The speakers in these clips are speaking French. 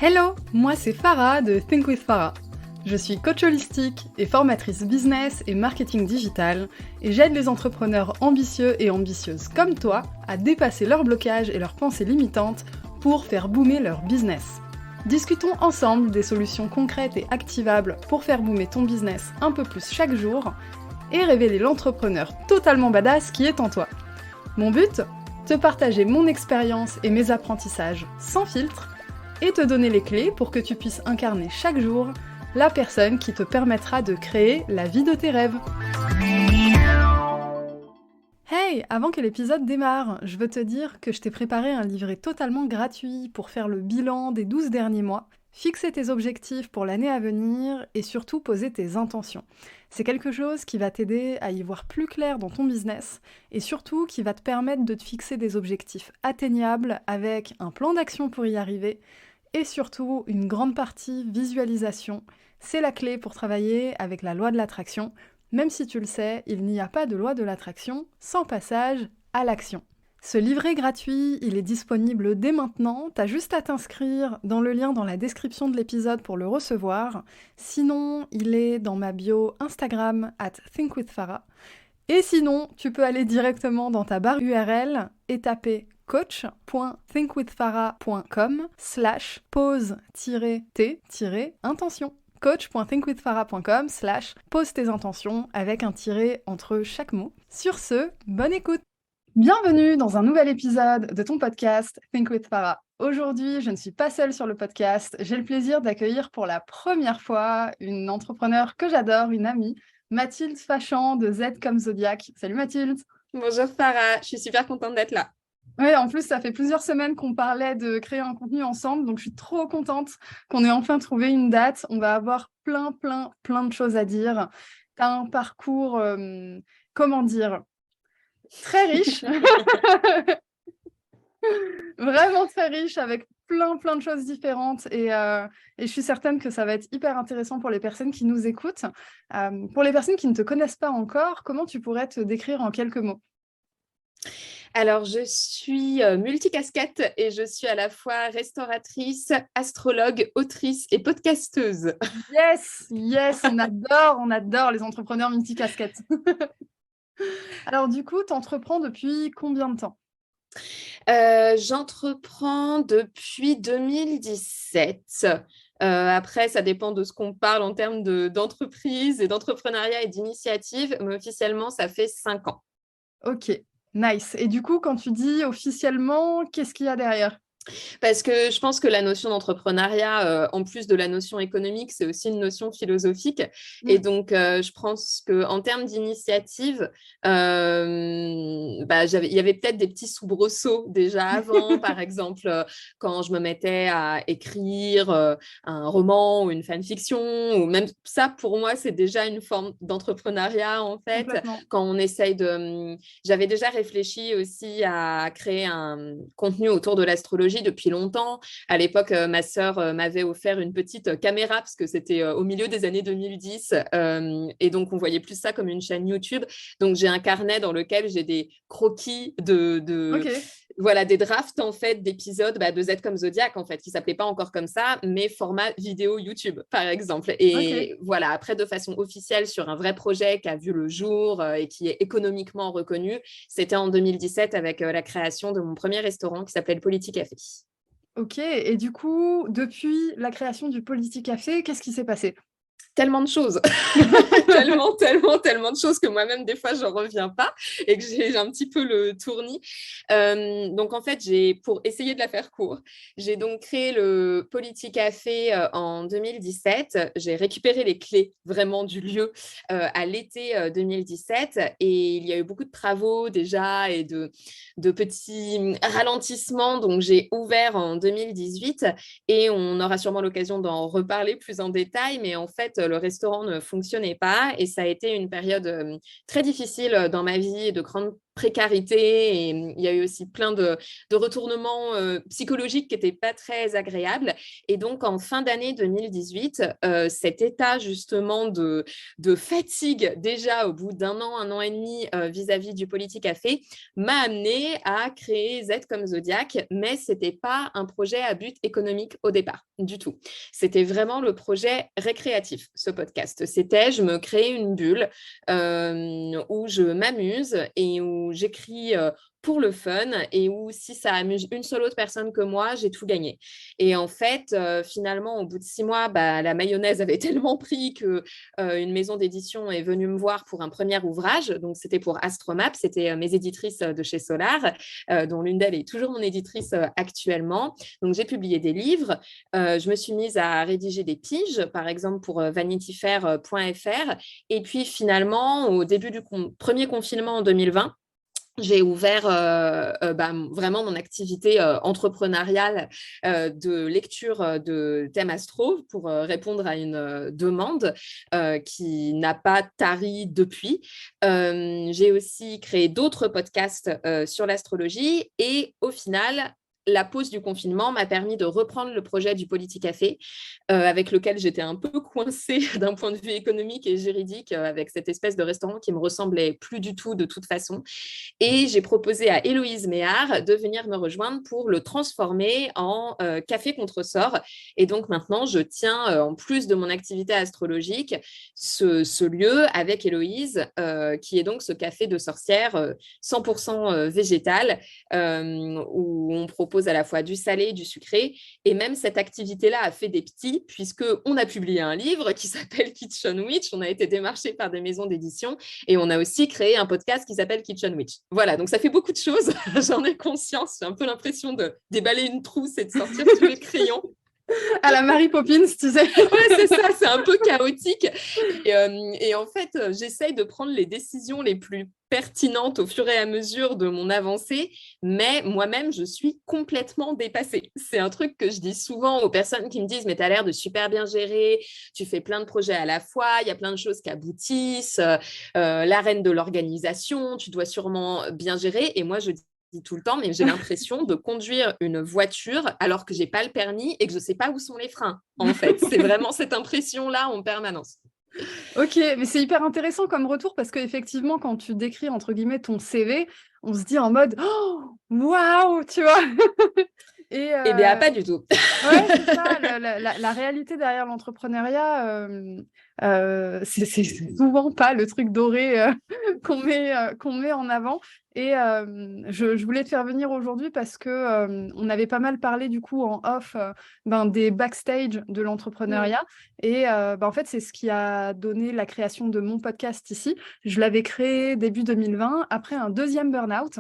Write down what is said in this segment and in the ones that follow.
Hello, moi c'est Farah de Think with Farah. Je suis coach holistique et formatrice business et marketing digital et j'aide les entrepreneurs ambitieux et ambitieuses comme toi à dépasser leurs blocages et leurs pensées limitantes pour faire boomer leur business. Discutons ensemble des solutions concrètes et activables pour faire boomer ton business un peu plus chaque jour et révéler l'entrepreneur totalement badass qui est en toi. Mon but ? Te partager mon expérience et mes apprentissages sans filtre et te donner les clés pour que tu puisses incarner chaque jour la personne qui te permettra de créer la vie de tes rêves. Hey, avant que l'épisode démarre, je veux te dire que je t'ai préparé un livret totalement gratuit pour faire le bilan des 12 derniers mois, fixer tes objectifs pour l'année à venir et surtout poser tes intentions. C'est quelque chose qui va t'aider à y voir plus clair dans ton business et surtout qui va te permettre de te fixer des objectifs atteignables avec un plan d'action pour y arriver et surtout une grande partie visualisation. C'est la clé pour travailler avec la loi de l'attraction. Même si tu le sais, il n'y a pas de loi de l'attraction sans passage à l'action. Ce livret gratuit, il est disponible dès maintenant, t'as juste à t'inscrire dans le lien dans la description de l'épisode pour le recevoir. Sinon, il est dans ma bio Instagram @thinkwithfarah. Et sinon, tu peux aller directement dans ta barre URL et taper coach.thinkwithfarah.com/pause-t-intention. coach.thinkwithfarah.com/pose tes intentions avec un tiret entre chaque mot. Sur ce, bonne écoute! Bienvenue dans un nouvel épisode de ton podcast Think with Farah. Aujourd'hui, je ne suis pas seule sur le podcast. J'ai le plaisir d'accueillir pour la première fois une entrepreneure que j'adore, une amie, Mathilde Fachan de Z comme Zodiac. Salut Mathilde! Bonjour Farah, je suis super contente d'être là. Oui, en plus, ça fait plusieurs semaines qu'on parlait de créer un contenu ensemble, donc je suis trop contente qu'on ait enfin trouvé une date. On va avoir plein de choses à dire. Tu as un parcours, comment dire, très riche, vraiment très riche, avec plein de choses différentes et je suis certaine que ça va être hyper intéressant pour les personnes qui nous écoutent. Pour les personnes qui ne te connaissent pas encore, comment tu pourrais te décrire en quelques mots ? Alors, je suis multicasquette et je suis à la fois restauratrice, astrologue, autrice et podcasteuse. Yes, on adore les entrepreneurs multicasquettes. Alors du coup, tu entreprends depuis combien de temps ? J'entreprends depuis 2017. Après, ça dépend de ce qu'on parle en termes d'entreprise et d'entrepreneuriat et d'initiative, mais officiellement, ça fait 5 ans. Ok, nice. Et du coup, quand tu dis officiellement, qu'est-ce qu'il y a derrière ? Parce que je pense que la notion d'entrepreneuriat, en plus de la notion économique, c'est aussi une notion philosophique. Et donc, je pense qu'en termes d'initiative, il y avait peut-être des petits soubresauts déjà avant. Par exemple, quand je me mettais à écrire un roman ou une fanfiction, ou même ça, pour moi, c'est déjà une forme d'entrepreneuriat, en fait. Quand on essaye de... J'avais déjà réfléchi aussi à créer un contenu autour de l'astrologie depuis longtemps. À l'époque, ma sœur m'avait offert une petite caméra parce que c'était au milieu des années 2010 et donc on voyait plus ça comme une chaîne YouTube. Donc j'ai un carnet dans lequel j'ai des croquis voilà, des drafts en fait d'épisodes de Z comme Zodiac en fait, qui s'appelait pas encore comme ça, mais format vidéo YouTube par exemple. Et voilà, après de façon officielle sur un vrai projet qui a vu le jour et qui est économiquement reconnu, c'était en 2017 avec la création de mon premier restaurant qui s'appelait le Politique Café. Ok, et du coup, depuis la création du Politique Café, qu'est-ce qui s'est passé ? Tellement de choses, tellement de choses que moi-même des fois j'en reviens pas et que j'ai un petit peu le tournis. Donc en fait, pour essayer de la faire court, j'ai donc créé le Politique Café en 2017. J'ai récupéré les clés vraiment du lieu à l'été 2017 et il y a eu beaucoup de travaux déjà et de petits ralentissements. Donc j'ai ouvert en 2018 et on aura sûrement l'occasion d'en reparler plus en détail, mais en fait le restaurant ne fonctionnait pas et ça a été une période très difficile dans ma vie, de grande précarité et il y a eu aussi plein de retournements psychologiques qui n'étaient pas très agréables. Et donc, en fin d'année 2018, cet état justement de fatigue déjà au bout d'un an et demi vis-à-vis du politique m'a amené à créer Z comme Zodiac, mais ce n'était pas un projet à but économique au départ, du tout. C'était vraiment le projet récréatif, ce podcast. C'était, je me crée une bulle où je m'amuse et où j'écris pour le fun et où si ça amuse une seule autre personne que moi, j'ai tout gagné. Et en fait, finalement, au bout de 6 mois, la mayonnaise avait tellement pris que une maison d'édition est venue me voir pour un premier ouvrage. Donc, c'était pour Astromap, c'était mes éditrices de chez Solar, dont l'une d'elles est toujours mon éditrice actuellement. Donc, j'ai publié des livres. Je me suis mise à rédiger des piges, par exemple pour vanityfair.fr. Et puis, finalement, au début du premier confinement en 2020, j'ai ouvert vraiment mon activité entrepreneuriale de lecture de thèmes astro pour répondre à une demande qui n'a pas tari depuis. J'ai aussi créé d'autres podcasts sur l'astrologie et au final, la pause du confinement m'a permis de reprendre le projet du Politicafé avec lequel j'étais un peu coincée d'un point de vue économique et juridique avec cette espèce de restaurant qui me ressemblait plus du tout de toute façon. Et j'ai proposé à Héloïse Méhard de venir me rejoindre pour le transformer en café contre sort. Et donc maintenant, je tiens, en plus de mon activité astrologique, ce lieu avec Héloïse, qui est donc ce café de sorcière 100% végétal, où on propose à la fois du salé et du sucré. Et même cette activité-là a fait des petits, puisqu'on a publié un livre qui s'appelle Kitchen Witch. On a été démarché par des maisons d'édition et on a aussi créé un podcast qui s'appelle Kitchen Witch. Voilà, donc ça fait beaucoup de choses. J'en ai conscience. J'ai un peu l'impression de déballer une trousse et de sortir tous les crayons. À la Mary Poppins, tu sais. Ouais, c'est ça, c'est un peu chaotique. Et en fait, j'essaye de prendre les décisions les plus pertinentes au fur et à mesure de mon avancée, mais moi-même, je suis complètement dépassée. C'est un truc que je dis souvent aux personnes qui me disent « mais tu as l'air de super bien gérer, tu fais plein de projets à la fois, il y a plein de choses qui aboutissent, la reine de l'organisation, tu dois sûrement bien gérer. » Et moi, je dis tout le temps, mais j'ai l'impression de conduire une voiture alors que j'ai pas le permis et que je sais pas où sont les freins. En fait, c'est vraiment cette impression-là en permanence. Ok, mais c'est hyper intéressant comme retour parce qu'effectivement, quand tu décris entre guillemets ton CV, on se dit en mode oh, waouh, tu vois. Eh bien, pas du tout. Ouais, c'est ça. La réalité derrière l'entrepreneuriat, c'est souvent pas le truc doré qu'on met en avant. Et je voulais te faire venir aujourd'hui parce que on avait pas mal parlé du coup en off des backstage de l'entrepreneuriat. Et en fait, c'est ce qui a donné la création de mon podcast ici. Je l'avais créé début 2020 après un deuxième burn-out.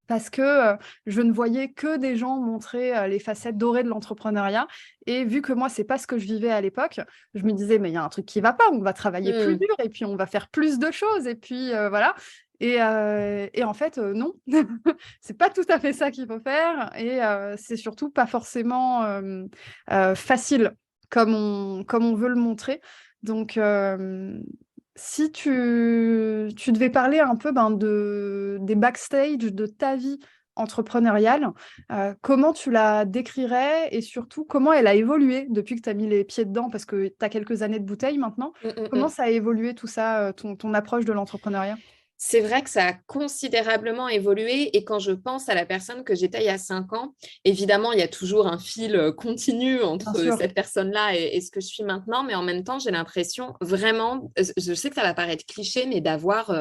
Parce que je ne voyais que des gens montrer les facettes dorées de l'entrepreneuriat. Et vu que moi, c'est pas ce que je vivais à l'époque, je me disais, mais il y a un truc qui va pas, on va travailler plus dur et puis on va faire plus de choses. Et puis voilà. Et en fait, non, c'est pas tout à fait ça qu'il faut faire. Et c'est surtout pas forcément facile comme on veut le montrer. Donc, si tu devais parler un peu des backstage de ta vie entrepreneuriale, comment tu la décrirais et surtout comment elle a évolué depuis que tu as mis les pieds dedans parce que tu as quelques années de bouteille maintenant. Comment ça a évolué tout ça, ton approche de l'entrepreneuriat? C'est vrai que ça a considérablement évolué et quand je pense à la personne que j'étais il y a 5 ans, évidemment, il y a toujours un fil continu entre cette personne-là et ce que je suis maintenant, mais en même temps, j'ai l'impression vraiment, je sais que ça va paraître cliché, mais d'avoir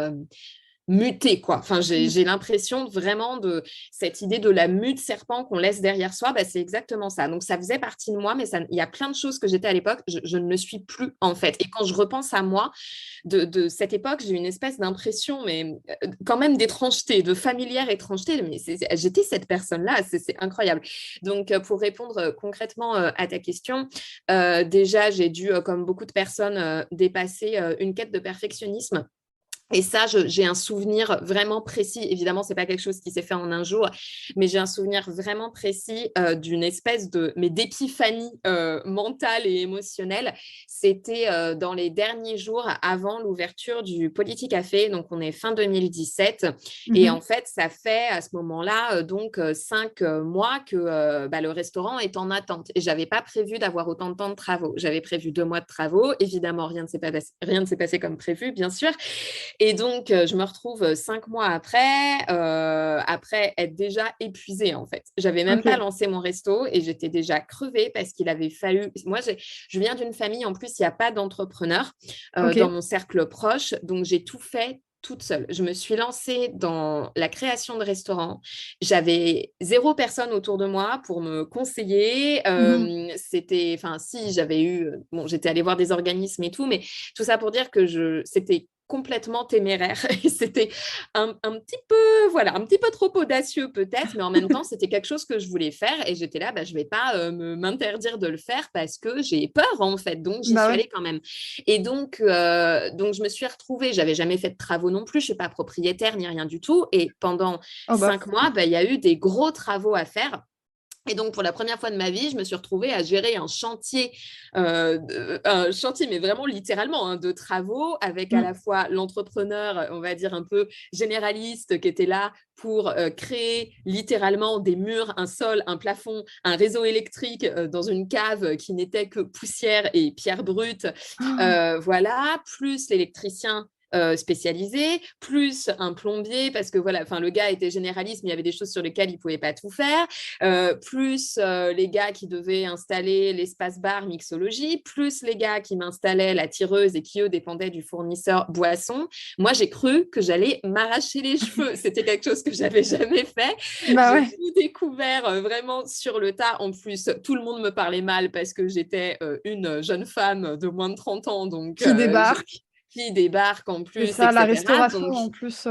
muté, quoi. Enfin, j'ai l'impression vraiment de cette idée de la mue de serpent qu'on laisse derrière soi, c'est exactement ça. Donc, ça faisait partie de moi, mais il y a plein de choses que j'étais à l'époque, je ne le suis plus, en fait. Et quand je repense à moi, de cette époque, j'ai une espèce d'impression, mais quand même d'étrangeté, de familière étrangeté. Mais j'étais cette personne-là, c'est incroyable. Donc, pour répondre concrètement à ta question, déjà, j'ai dû, comme beaucoup de personnes, dépasser une quête de perfectionnisme Et ça, j'ai un souvenir vraiment précis. Évidemment, c'est pas quelque chose qui s'est fait en un jour, mais j'ai un souvenir vraiment précis d'une espèce d'épiphanie mentale et émotionnelle. C'était dans les derniers jours avant l'ouverture du Politique Café. Donc, on est fin 2017. Et en fait, ça fait à ce moment-là, 5 mois que le restaurant est en attente. Et j'avais pas prévu d'avoir autant de temps de travaux. J'avais prévu 2 mois de travaux. Évidemment, rien ne s'est passé comme prévu, bien sûr. Et donc, je me retrouve 5 mois après être déjà épuisée, en fait. J'avais même pas lancé mon resto et j'étais déjà crevée parce qu'il avait fallu... Moi, je viens d'une famille, en plus, il n'y a pas d'entrepreneur dans mon cercle proche. Donc, j'ai tout fait toute seule. Je me suis lancée dans la création de restaurants. J'avais 0 personne autour de moi pour me conseiller. J'avais eu... Bon, j'étais allée voir des organismes et tout, mais tout ça pour dire que c'était complètement téméraire et c'était un petit peu trop audacieux peut-être, mais en même temps c'était quelque chose que je voulais faire et j'étais là, je vais pas m'interdire de le faire parce que j'ai peur en fait, donc j'y suis allée quand même. Et donc je me suis retrouvée, j'avais jamais fait de travaux non plus, je suis pas propriétaire ni rien du tout, et pendant 5 mois il y a eu des gros travaux à faire. Et donc, pour la première fois de ma vie, je me suis retrouvée à gérer un chantier, mais vraiment littéralement, de travaux, avec à la fois l'entrepreneur, on va dire un peu généraliste, qui était là pour créer littéralement des murs, un sol, un plafond, un réseau électrique dans une cave qui n'était que poussière et pierre brute. Voilà, plus l'électricien spécialisé, plus un plombier, parce que voilà, le gars était généraliste, mais il y avait des choses sur lesquelles il ne pouvait pas tout faire, plus les gars qui devaient installer l'espace bar mixologie, plus les gars qui m'installaient la tireuse et qui, eux, dépendaient du fournisseur boisson. Moi, j'ai cru que j'allais m'arracher les cheveux. C'était quelque chose que je n'avais jamais fait. J'ai tout découvert vraiment sur le tas. En plus, tout le monde me parlait mal parce que j'étais une jeune femme de moins de 30 ans. Donc, qui débarque en plus, c'est ça, etc. la restauration Donc, en plus.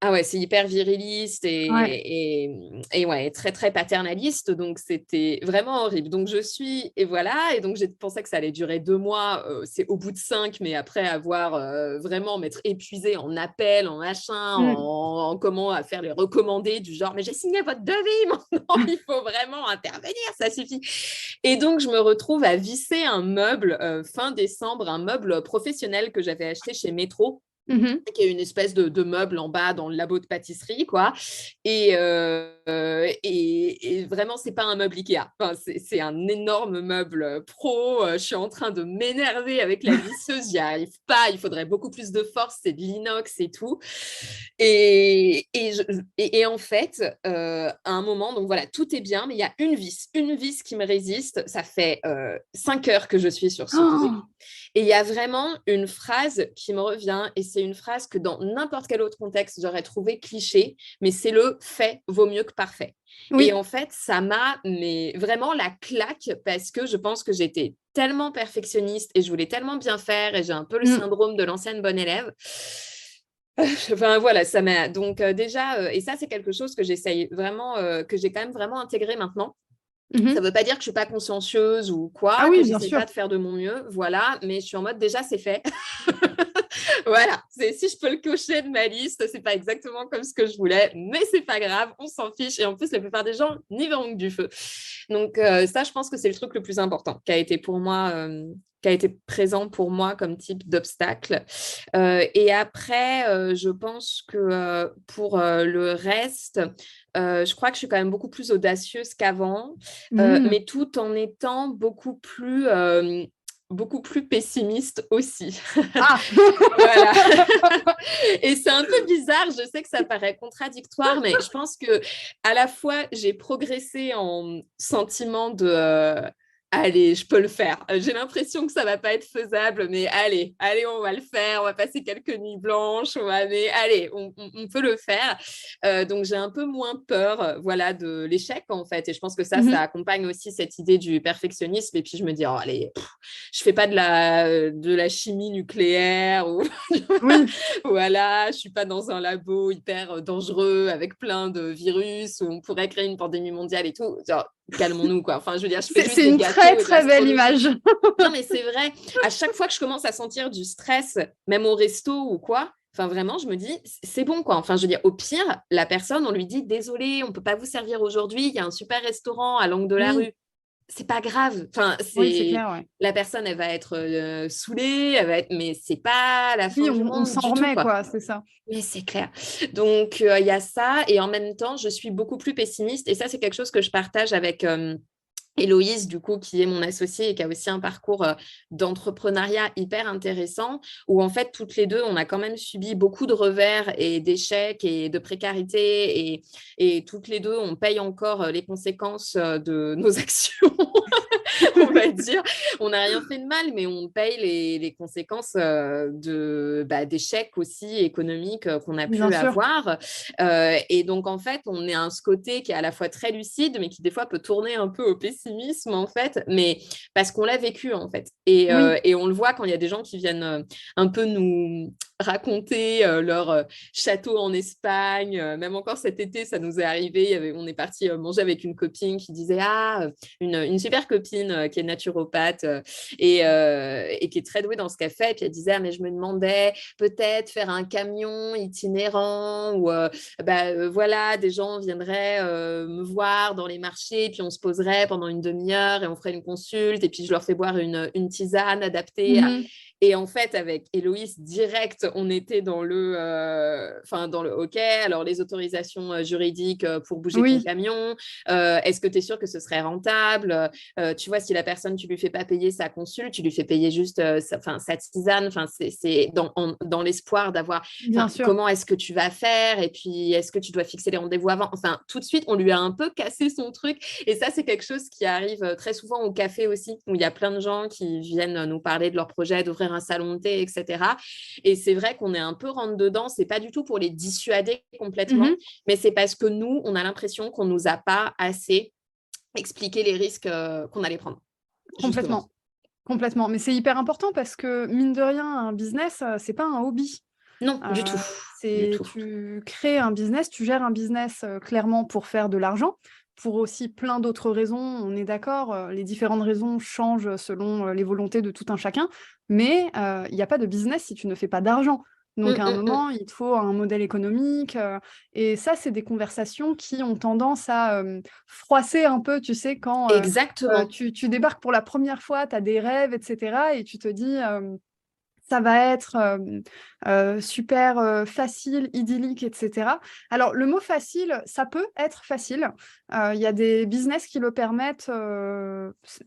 ah ouais, c'est hyper viriliste et ouais, très, très paternaliste. Donc, c'était vraiment horrible. Donc, et voilà. Et donc, j'ai pensé que ça allait durer 2 mois. C'est au bout de 5, mais après avoir vraiment m'être épuisée en appel, en machin, en comment à faire les recommandés du genre, mais j'ai signé votre devis, maintenant, il faut vraiment intervenir, ça suffit. Et donc, je me retrouve à visser un meuble fin décembre, un meuble professionnel que j'avais acheté chez Métro. Qui est une espèce de meuble en bas dans le labo de pâtisserie, quoi. Et vraiment, c'est pas un meuble Ikea. C'est un énorme meuble pro. Je suis en train de m'énerver avec la visseuse. J'y arrive pas. Il faudrait beaucoup plus de force. C'est de l'inox et tout. Et en fait, à un moment, donc voilà, tout est bien, mais il y a une vis qui me résiste. Ça fait 5 heures que je suis sur ce truc. Et il y a vraiment une phrase qui me revient, et c'est une phrase que dans n'importe quel autre contexte, j'aurais trouvé cliché, mais c'est le « fait vaut mieux que parfait ». Et en fait, ça m'a vraiment la claque, parce que je pense que j'étais tellement perfectionniste et je voulais tellement bien faire, et j'ai un peu le syndrome de l'ancienne bonne élève. Voilà, ça m'a... Donc déjà, et ça, c'est quelque chose que j'essaye vraiment, que j'ai quand même vraiment intégré maintenant. Ça ne veut pas dire que je ne suis pas consciencieuse ou quoi, que je n'essaie pas de faire de mon mieux, voilà, mais je suis en mode déjà c'est fait. Voilà, si je peux le cocher de ma liste, c'est pas exactement comme ce que je voulais, mais c'est pas grave, on s'en fiche, et en plus la plupart des gens n'y verront que du feu. Donc ça, je pense que c'est le truc le plus important qui a été pour moi, qui a été présent pour moi comme type d'obstacle. Et après, je pense que pour le reste, je crois que je suis quand même beaucoup plus audacieuse qu'avant, mais tout en étant beaucoup plus pessimiste aussi. Voilà. Et c'est un peu bizarre, je sais que ça paraît contradictoire, mais je pense que à la fois j'ai progressé en sentiment de allez, je peux le faire. J'ai l'impression que ça va pas être faisable, mais allez, on va le faire. On va passer quelques nuits blanches. Mais allez, on peut le faire. Donc, j'ai un peu moins peur, voilà, de l'échec, en fait. Et je pense que ça accompagne aussi cette idée du perfectionnisme. Et puis, je me dis, oh, allez, je fais pas de la chimie nucléaire ou voilà, je suis pas dans un labo hyper dangereux avec plein de virus où on pourrait créer une pandémie mondiale et tout. Genre, calmons-nous, quoi. Enfin, je veux dire, je fais juste des gâteaux. C'est une très belle image. Non, mais c'est vrai. À chaque fois que je commence à sentir du stress, même au resto ou quoi, Enfin, vraiment, je me dis, c'est bon, quoi. Enfin, je veux dire, au pire, la personne, on lui dit, désolé, on ne peut pas vous servir aujourd'hui, il y a un super restaurant à l'angle de la Oui, rue. C'est pas grave. Enfin, oui, c'est c'est clair, ouais. la personne, elle va être saoulée, elle va être... mais c'est pas la Oui, fin du on monde s'en du tout, remet, quoi. quoi, c'est ça. Mais c'est clair. Donc, il y a ça. Et en même temps, je suis beaucoup plus pessimiste. Et ça, c'est quelque chose que je partage avec Héloïse, du coup, qui est mon associée et qui a aussi un parcours d'entrepreneuriat hyper intéressant, où en fait, toutes les deux, on a quand même subi beaucoup de revers et d'échecs et de précarité. Et toutes les deux, on paye encore les conséquences de nos actions. On va dire. On n'a rien fait de mal, mais on paye les conséquences d'échecs aussi économiques qu'on a Bien pu sûr. avoir. Et donc, en fait, on est à ce côté qui est à la fois très lucide, mais qui des fois peut tourner un peu au pessimisme, en fait, mais parce qu'on l'a vécu, en fait. Oui, Et on le voit quand il y a des gens qui viennent un peu nous raconter leur château en Espagne. Même encore cet été, ça nous est arrivé. On est parti manger avec une copine qui disait ah, une super copine qui est naturopathe et qui est très douée dans ce qu'elle fait. Et puis elle disait, ah, mais je me demandais peut-être faire un camion itinérant où voilà, des gens viendraient me voir dans les marchés, puis on se poserait pendant une demi-heure et on ferait une consulte, et puis je leur fais boire une tisane adaptée à... mhm. Et en fait, avec Héloïse, direct, on était dans le OK. Alors, les autorisations juridiques pour bouger ton Oui, camion. Est-ce que tu es sûr que ce serait rentable? Tu vois, si la personne, tu lui fais pas payer sa consulte, tu lui fais payer juste sa tisane. Enfin, c'est dans l'espoir d'avoir... bien Enfin, sûr. comment est-ce que tu vas faire? Et puis, est-ce que tu dois fixer les rendez-vous avant? Enfin, tout de suite, on lui a un peu cassé son truc. Et ça, c'est quelque chose qui arrive très souvent au café aussi, où il y a plein de gens qui viennent nous parler de leur projet d'ouvrir un salon de thé, etc. Et c'est vrai qu'on est un peu rentre dedans. C'est pas du tout pour les dissuader complètement, Mhm. mais c'est parce que nous, on a l'impression qu'on nous a pas assez expliqué les risques qu'on allait prendre, justement. Complètement, complètement. Mais c'est hyper important parce que, mine de rien, un business, c'est pas un hobby. Non, du tout, du C'est tout. tu crées un business, tu gères un business, clairement pour faire de l'argent, pour aussi plein d'autres raisons, on est d'accord, les différentes raisons changent selon, les volontés de tout un chacun, mais il y a pas de business si tu ne fais pas d'argent. Donc à un moment, il te faut un modèle économique, et ça, c'est des conversations qui ont tendance à, froisser un peu, tu sais, quand, Exactement. tu débarques pour la première fois, tu as des rêves et cetera et tu te dis, ça va être, super, facile, idyllique et cetera. Alors le mot facile, ça peut être facile. Il y a des business qui le permettent,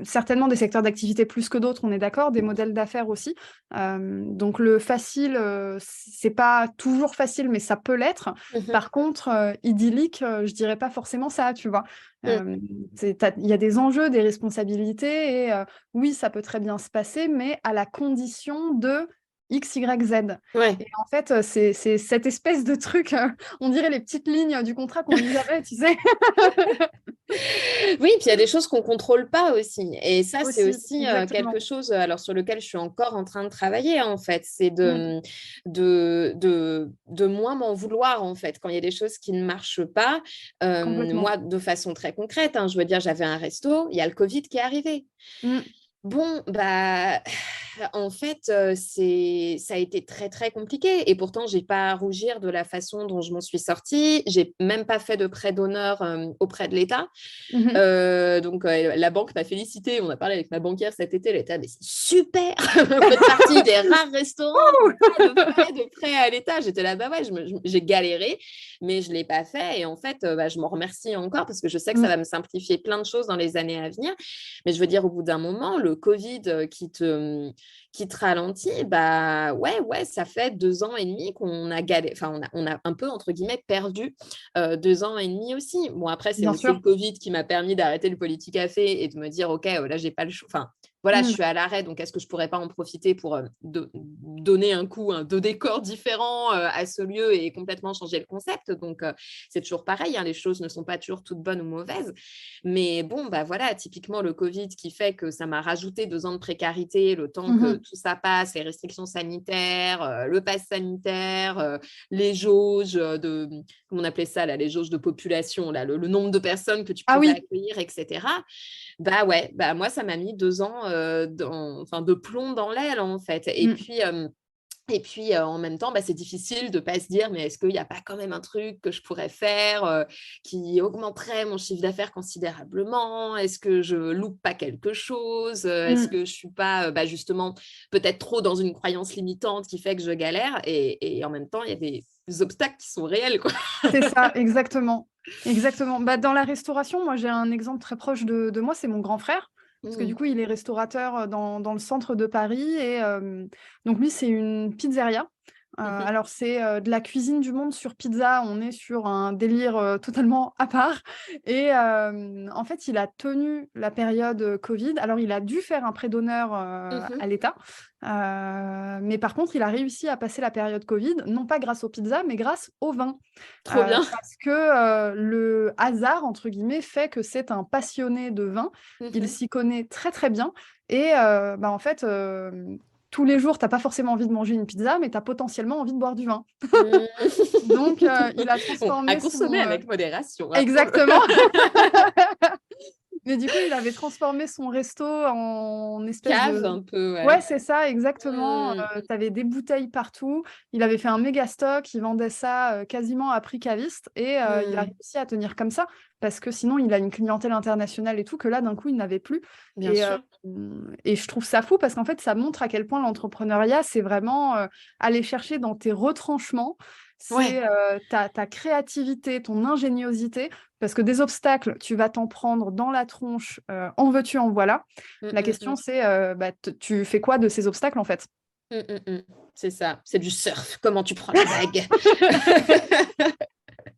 certainement des secteurs d'activité plus que d'autres, on est d'accord, des modèles d'affaires aussi. Donc le facile, c'est pas toujours facile, mais ça peut l'être. Mhm. Par contre, idyllique, je dirais pas forcément ça, tu vois? Mm. Il y a des enjeux, des responsabilités et oui, ça peut très bien se passer, mais à la condition de X, Y, Z. Ouais. Et en fait, c'est cette espèce de truc, on dirait les petites lignes du contrat qu'on lit jamais, tu sais? Oui, puis il y a des choses qu'on ne contrôle pas aussi. Et ça, c'est Aussi, aussi quelque exactement. chose alors, sur lequel je suis encore en train de travailler, en fait. C'est Mmh, de moins m'en vouloir, en fait, quand il y a des choses qui ne marchent pas. complètement. Moi, de façon très concrète, hein, je veux dire, j'avais un resto, il y a le Covid qui est arrivé. Mmh, Bon, bah, en fait, ça a été très, très compliqué. Et pourtant, j'ai pas à rougir de la façon dont je m'en suis sortie. J'ai même pas fait de prêt d'honneur auprès de l'État. mmh. Donc, la banque m'a félicité. On a parlé avec ma banquière cet été. Elle était, mais c'est super! Vous faites partie des rares restaurants qui n'ont pas de prêt à l'État. J'étais là, bah ouais, j'ai galéré, mais je ne l'ai pas fait. Et en fait, je m'en remercie encore parce que je sais que ça Mmh, va me simplifier plein de choses dans les années à venir. Mais je veux dire, au bout d'un moment, le Covid qui te ralentit, bah ouais, ça fait 2 ans et demi qu'on a galéré, enfin, on a un peu, entre guillemets, perdu 2 ans et demi aussi. Bon, après, c'est bien aussi sûr. le Covid qui m'a permis d'arrêter le Politicafé et de me dire, OK, là, j'ai pas le choix. Enfin, voilà, je Mmh, suis à l'arrêt, donc est-ce que je pourrais pas en profiter pour donner un coup de décor différent à ce lieu et complètement changer le concept? Donc, c'est toujours pareil, hein, les choses ne sont pas toujours toutes bonnes ou mauvaises. Mais bon, bah voilà, typiquement le Covid qui fait que ça m'a rajouté 2 ans de précarité, le temps que mmh. tout ça passe, les restrictions sanitaires, le pass sanitaire, les jauges comment on appelait ça, là, les jauges de population, là, le nombre de personnes que tu Ah pouvais oui, accueillir, etc. Bah ouais, bah moi, ça m'a mis 2 ans enfin, de plomb dans l'aile, en fait. Et mmh, puis, Et puis, en même temps, c'est difficile de ne pas se dire: «Mais est-ce qu'il y a pas quand même un truc que je pourrais faire, qui augmenterait mon chiffre d'affaires considérablement? Est-ce que je loupe pas quelque chose? Est-ce Mmh. que je suis pas, justement, peut-être trop dans une croyance limitante qui fait que je galère?» Et en même temps, il y a des obstacles qui sont réels, quoi. C'est ça, exactement. Exactement. Dans la restauration, moi, j'ai un exemple très proche de moi, c'est mon grand frère. Parce que Mmh. du coup, il est restaurateur, dans le centre de Paris et donc lui, c'est une pizzeria. Mmh mh. Alors c'est, de la cuisine du monde sur pizza. On est sur un délire, totalement à part et en fait, il a tenu la période, covid. Alors il a dû faire un prêt d'honneur, Mmh. à l'État, mais par contre, il a réussi à passer la période covid, non pas grâce aux pizzas, mais grâce au vin. Trop bien. Parce que, le «hasard» entre guillemets fait que c'est un passionné de vin. Il Mmh. s'y connaît très, très bien et en fait, tous les jours, tu as pas forcément envie de manger une pizza, mais tu as potentiellement envie de boire du vin. Mmh. Donc il a Bon, à transformé consommer son, avec modération, hein, pour le exactement. Mais du coup, il avait transformé son resto en espèce cave de, un peu, ouais, ouais. c'est ça, exactement, Mmh. tu avais des bouteilles partout. Il avait fait un méga stock, il vendait ça, quasiment à prix caviste et il a Mmh. réussi à tenir comme ça parce que sinon il a une clientèle internationale et tout que là, d'un coup, il n'avait plus Bien et sûr. et je trouve ça fou parce qu'en fait, ça montre à quel point l'entrepreneuriat, c'est vraiment, aller chercher dans tes retranchements, Ouais. c'est, ta créativité, ton ingéniosité parce que des obstacles, tu vas t'en prendre dans la tronche, en veux-tu, en voilà. Mmh, La mmh, question mmh. c'est, t tu fais quoi de ces obstacles, en fait? Mmh, mmh, mmh. C'est ça, c'est du surf. Comment tu prends la vague?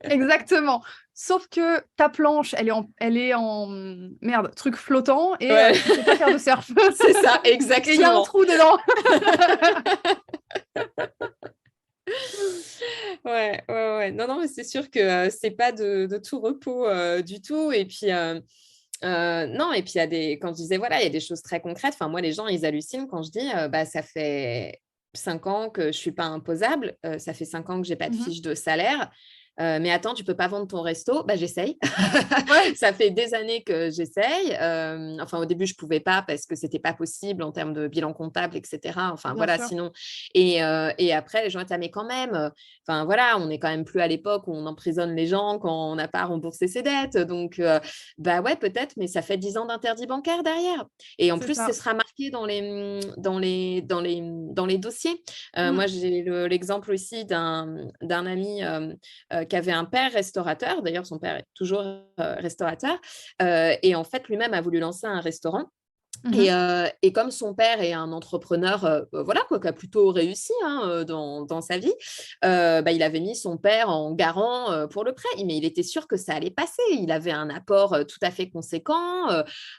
Exactement. Sauf que ta planche, elle est en, merde, truc flottant et Ouais, tu sais pas faire de surf c'est ça, et il y a un exactement. trou dedans. Ouais, ouais, ouais. Non, non, mais c'est sûr que, c'est pas de tout repos, du tout et puis, non et puis il y a des quand je disais, voilà, il y a des choses très concrètes. Enfin, moi, les gens, ils hallucinent quand je dis, ça fait 5 ans que je suis pas imposable, ça fait 5 ans que j'ai pas de Mmh mh. fiche de salaire, mais attends, tu peux pas vendre ton resto? Bah, j'essaye. Ouais, Ça fait des années que j'essaye, enfin, au début, je pouvais pas parce que c'était pas possible en termes de bilan comptable et cetera. Enfin, bien voilà, sûr. sinon et après, les gens étaient: «Ah mais quand même, enfin, voilà, on est quand même plus à l'époque où on emprisonne les gens quand on n'a pas remboursé ses dettes, donc bah, ouais, peut-être, mais ça fait 10 ans d'interdit bancaire derrière et en C'est plus, ce ça. sera marqué dans les dossiers». Mmh. Moi, j'ai l'exemple aussi d'un ami, qui avait un père restaurateur. D'ailleurs, son père est toujours, restaurateur, et en fait, lui-même a voulu lancer un restaurant Mmh mh. et comme son père est un entrepreneur, voilà quoi, qui a plutôt réussi, hein, dans sa vie, il avait mis son père en garant, pour le prêt. Mais il était sûr que ça allait passer. Il avait un apport, tout à fait conséquent,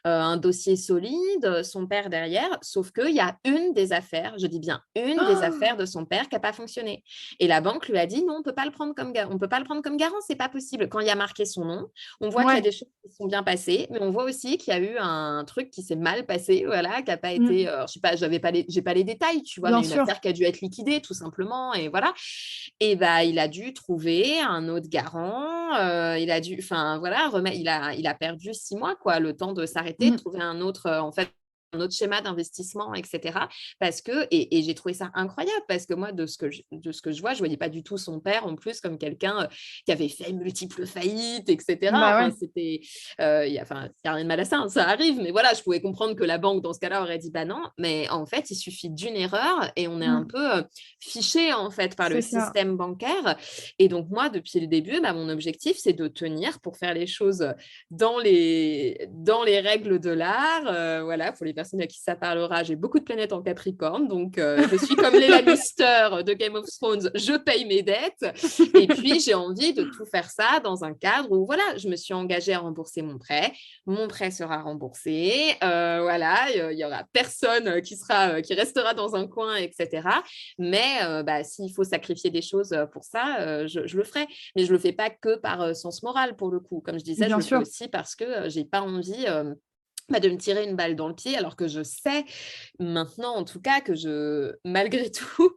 un dossier solide, son père derrière. Sauf qu'il y a une des affaires, je dis bien une des affaires de son père qui a pas fonctionné et la banque lui a dit: «Non, on peut pas le prendre comme on peut pas le prendre comme garant, c'est pas possible». Quand il y a marqué son nom, on voit qu'il y a Ouais. des choses qui sont bien passées, mais on voit aussi qu'il y a eu un truc qui s'est mal passé, voilà, qui a pas été, Mmh. je sais pas, j'ai pas les détails, tu vois? Bien Mais une sûr. affaire qui a dû être liquidée tout simplement et voilà et bah, il a dû trouver un autre garant, il a dû enfin voilà, il a perdu 6 mois quoi, le temps de s'arrêter, de Mmh. trouver un autre, en fait, un autre schéma d'investissement et cetera. Parce que et j'ai trouvé ça incroyable parce que moi de ce que je vois, je voyais pas du tout son père en plus comme quelqu'un, qui avait fait multiples faillites et cetera. Bah, Enfin, ouais. c'était, il y a rien de mal à ça, hein, ça arrive, mais voilà, je pouvais comprendre que la banque, dans ce cas-là, aurait dit: «Bah, non», mais en fait, il suffit d'une erreur et on est un Mmh. peu, fiché, en fait, par le C'est ça. système bancaire et donc moi, depuis le début, mon objectif, c'est de tenir pour faire les choses, dans les règles de l'art, voilà, pour les personnes à qui ça parlera, j'ai beaucoup de planètes en Capricorne, donc je suis comme les Lannister de Game of Thrones, je paye mes dettes et puis j'ai envie de tout faire ça dans un cadre où voilà, je me suis engagée à rembourser mon prêt sera remboursé, voilà, il y aura personne, qui restera dans un coin et cetera. Mais s'il faut sacrifier des choses, pour ça, je le ferai. Mais je le fais pas que par, sens moral pour le coup. Comme je disais, je Bien le fais sûr. aussi parce que, j'ai pas envie, de me tirer une balle dans le pied alors que je sais maintenant en tout cas que malgré tout,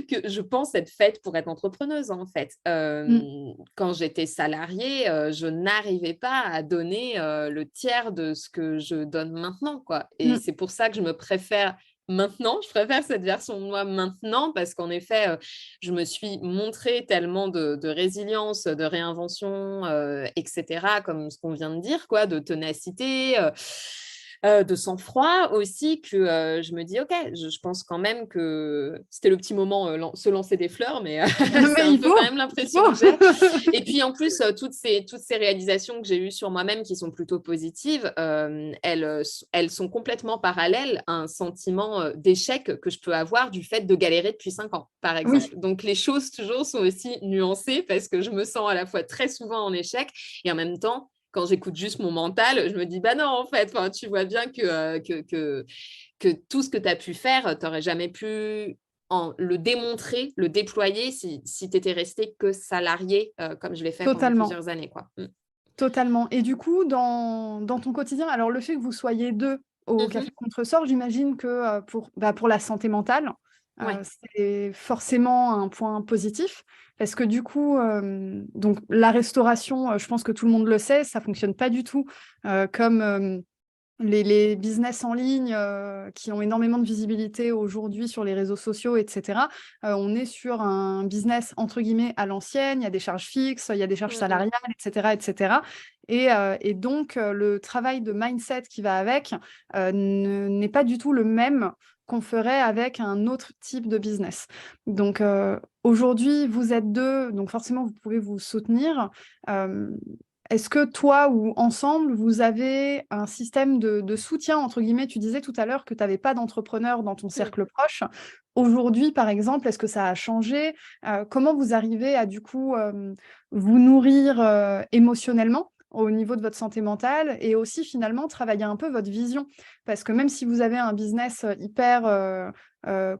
que je pense être faite pour être entrepreneuse en fait. Mmh. Quand j'étais salariée, je n'arrivais pas à donner, le tiers de ce que je donne maintenant quoi et Mmh. c'est pour ça que je me préfère maintenant. Je préfère cette version de moi maintenant parce qu'en effet, je me suis montré tellement de résilience, de réinvention, et cetera, comme ce qu'on vient de dire, quoi, de ténacité, de sang-froid aussi que, je me dis: «OK, je pense quand même que» c'était le petit moment, se lancer des fleurs, mais c'est Mais un il peu quand faut, même il l'impression que j'ai. faut. Et puis en plus, toutes ces réalisations que j'ai eues sur moi-même qui sont plutôt positives, elles sont complètement parallèles à un sentiment, d'échec que je peux avoir du fait de galérer depuis 5 ans, par Oui, exemple. Donc les choses toujours sont aussi nuancées parce que je me sens à la fois très souvent en échec et en même temps, quand j'écoute juste mon mental, je me dis: «Bah non, en fait, enfin, tu vois bien que tout ce que tu as pu faire, tu aurais jamais pu le démontrer, le déployer si tu étais resté que salarié, comme je l'ai fait pendant totalement. plusieurs années, quoi. Mmh. Totalement et du coup, dans ton quotidien, alors le fait que vous soyez 2 au Mmh. café Contresort, j'imagine que, pour la santé mentale, Ouais. c'est forcément un point positif. Parce que du coup, donc la restauration, je pense que tout le monde le sait, ça fonctionne pas du tout, comme, les business en ligne, qui ont énormément de visibilité aujourd'hui sur les réseaux sociaux et cetera. On est sur un business entre guillemets «à l'ancienne», il y a des charges fixes, il y a des charges Mmh mh. salariales et cetera et donc le travail de mindset qui va avec, n'est pas du tout le même qu'on ferait avec un autre type de business. Donc aujourd'hui, vous êtes 2, donc forcément vous pouvez vous soutenir. Hem Est-ce que toi ou ensemble, vous avez un système de «soutien» entre guillemets? Tu disais tout à l'heure que tu avais pas d'entrepreneur dans ton Mmh. cercle proche. Aujourd'hui, par exemple, est-ce que ça a changé? Comment vous arrivez à du coup, vous nourrir, émotionnellement au niveau de votre santé mentale et aussi finalement travailler un peu votre vision? Parce que même si vous avez un business, hyper,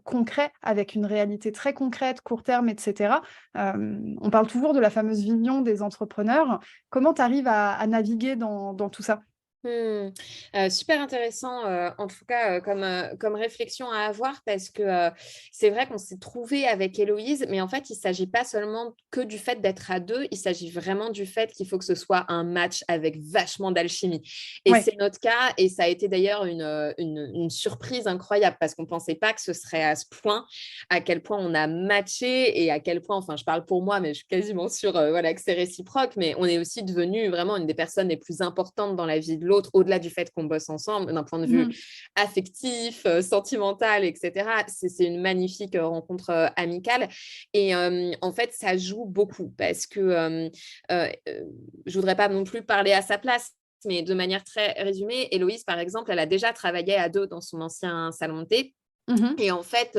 concret avec une réalité très concrète, court terme et cetera, on parle toujours de la fameuse vision des entrepreneurs. Comment tu arrives à naviguer dans tout ça? Mmh. Super intéressant, en tout cas, comme réflexion à avoir parce que, c'est vrai qu'on s'est trouvé avec Héloïse, mais en fait, il ne s'agit pas seulement que du fait d'être à 2, il s'agit vraiment du fait qu'il faut que ce soit un match avec vachement d'alchimie et Ouais. c'est notre cas et ça a été d'ailleurs une surprise incroyable parce qu'on ne pensait pas que ce serait à ce point, à quel point on a matché et à quel point enfin, je parle pour moi, mais je suis quasiment sûre, voilà, que c'est réciproque, mais on est aussi devenues vraiment une des personnes les plus importantes dans la vie de l'autre, au-delà du fait qu'on bosse ensemble, d'un point de vue Mmh. affectif, sentimental, et cetera. C'est une magnifique, rencontre, amicale et en fait, ça joue beaucoup parce que, je voudrais pas non plus parler à sa place, mais de manière très résumée, Héloïse, par exemple, elle a déjà travaillé à 2 dans son ancien salon de thé Mmh. et en fait,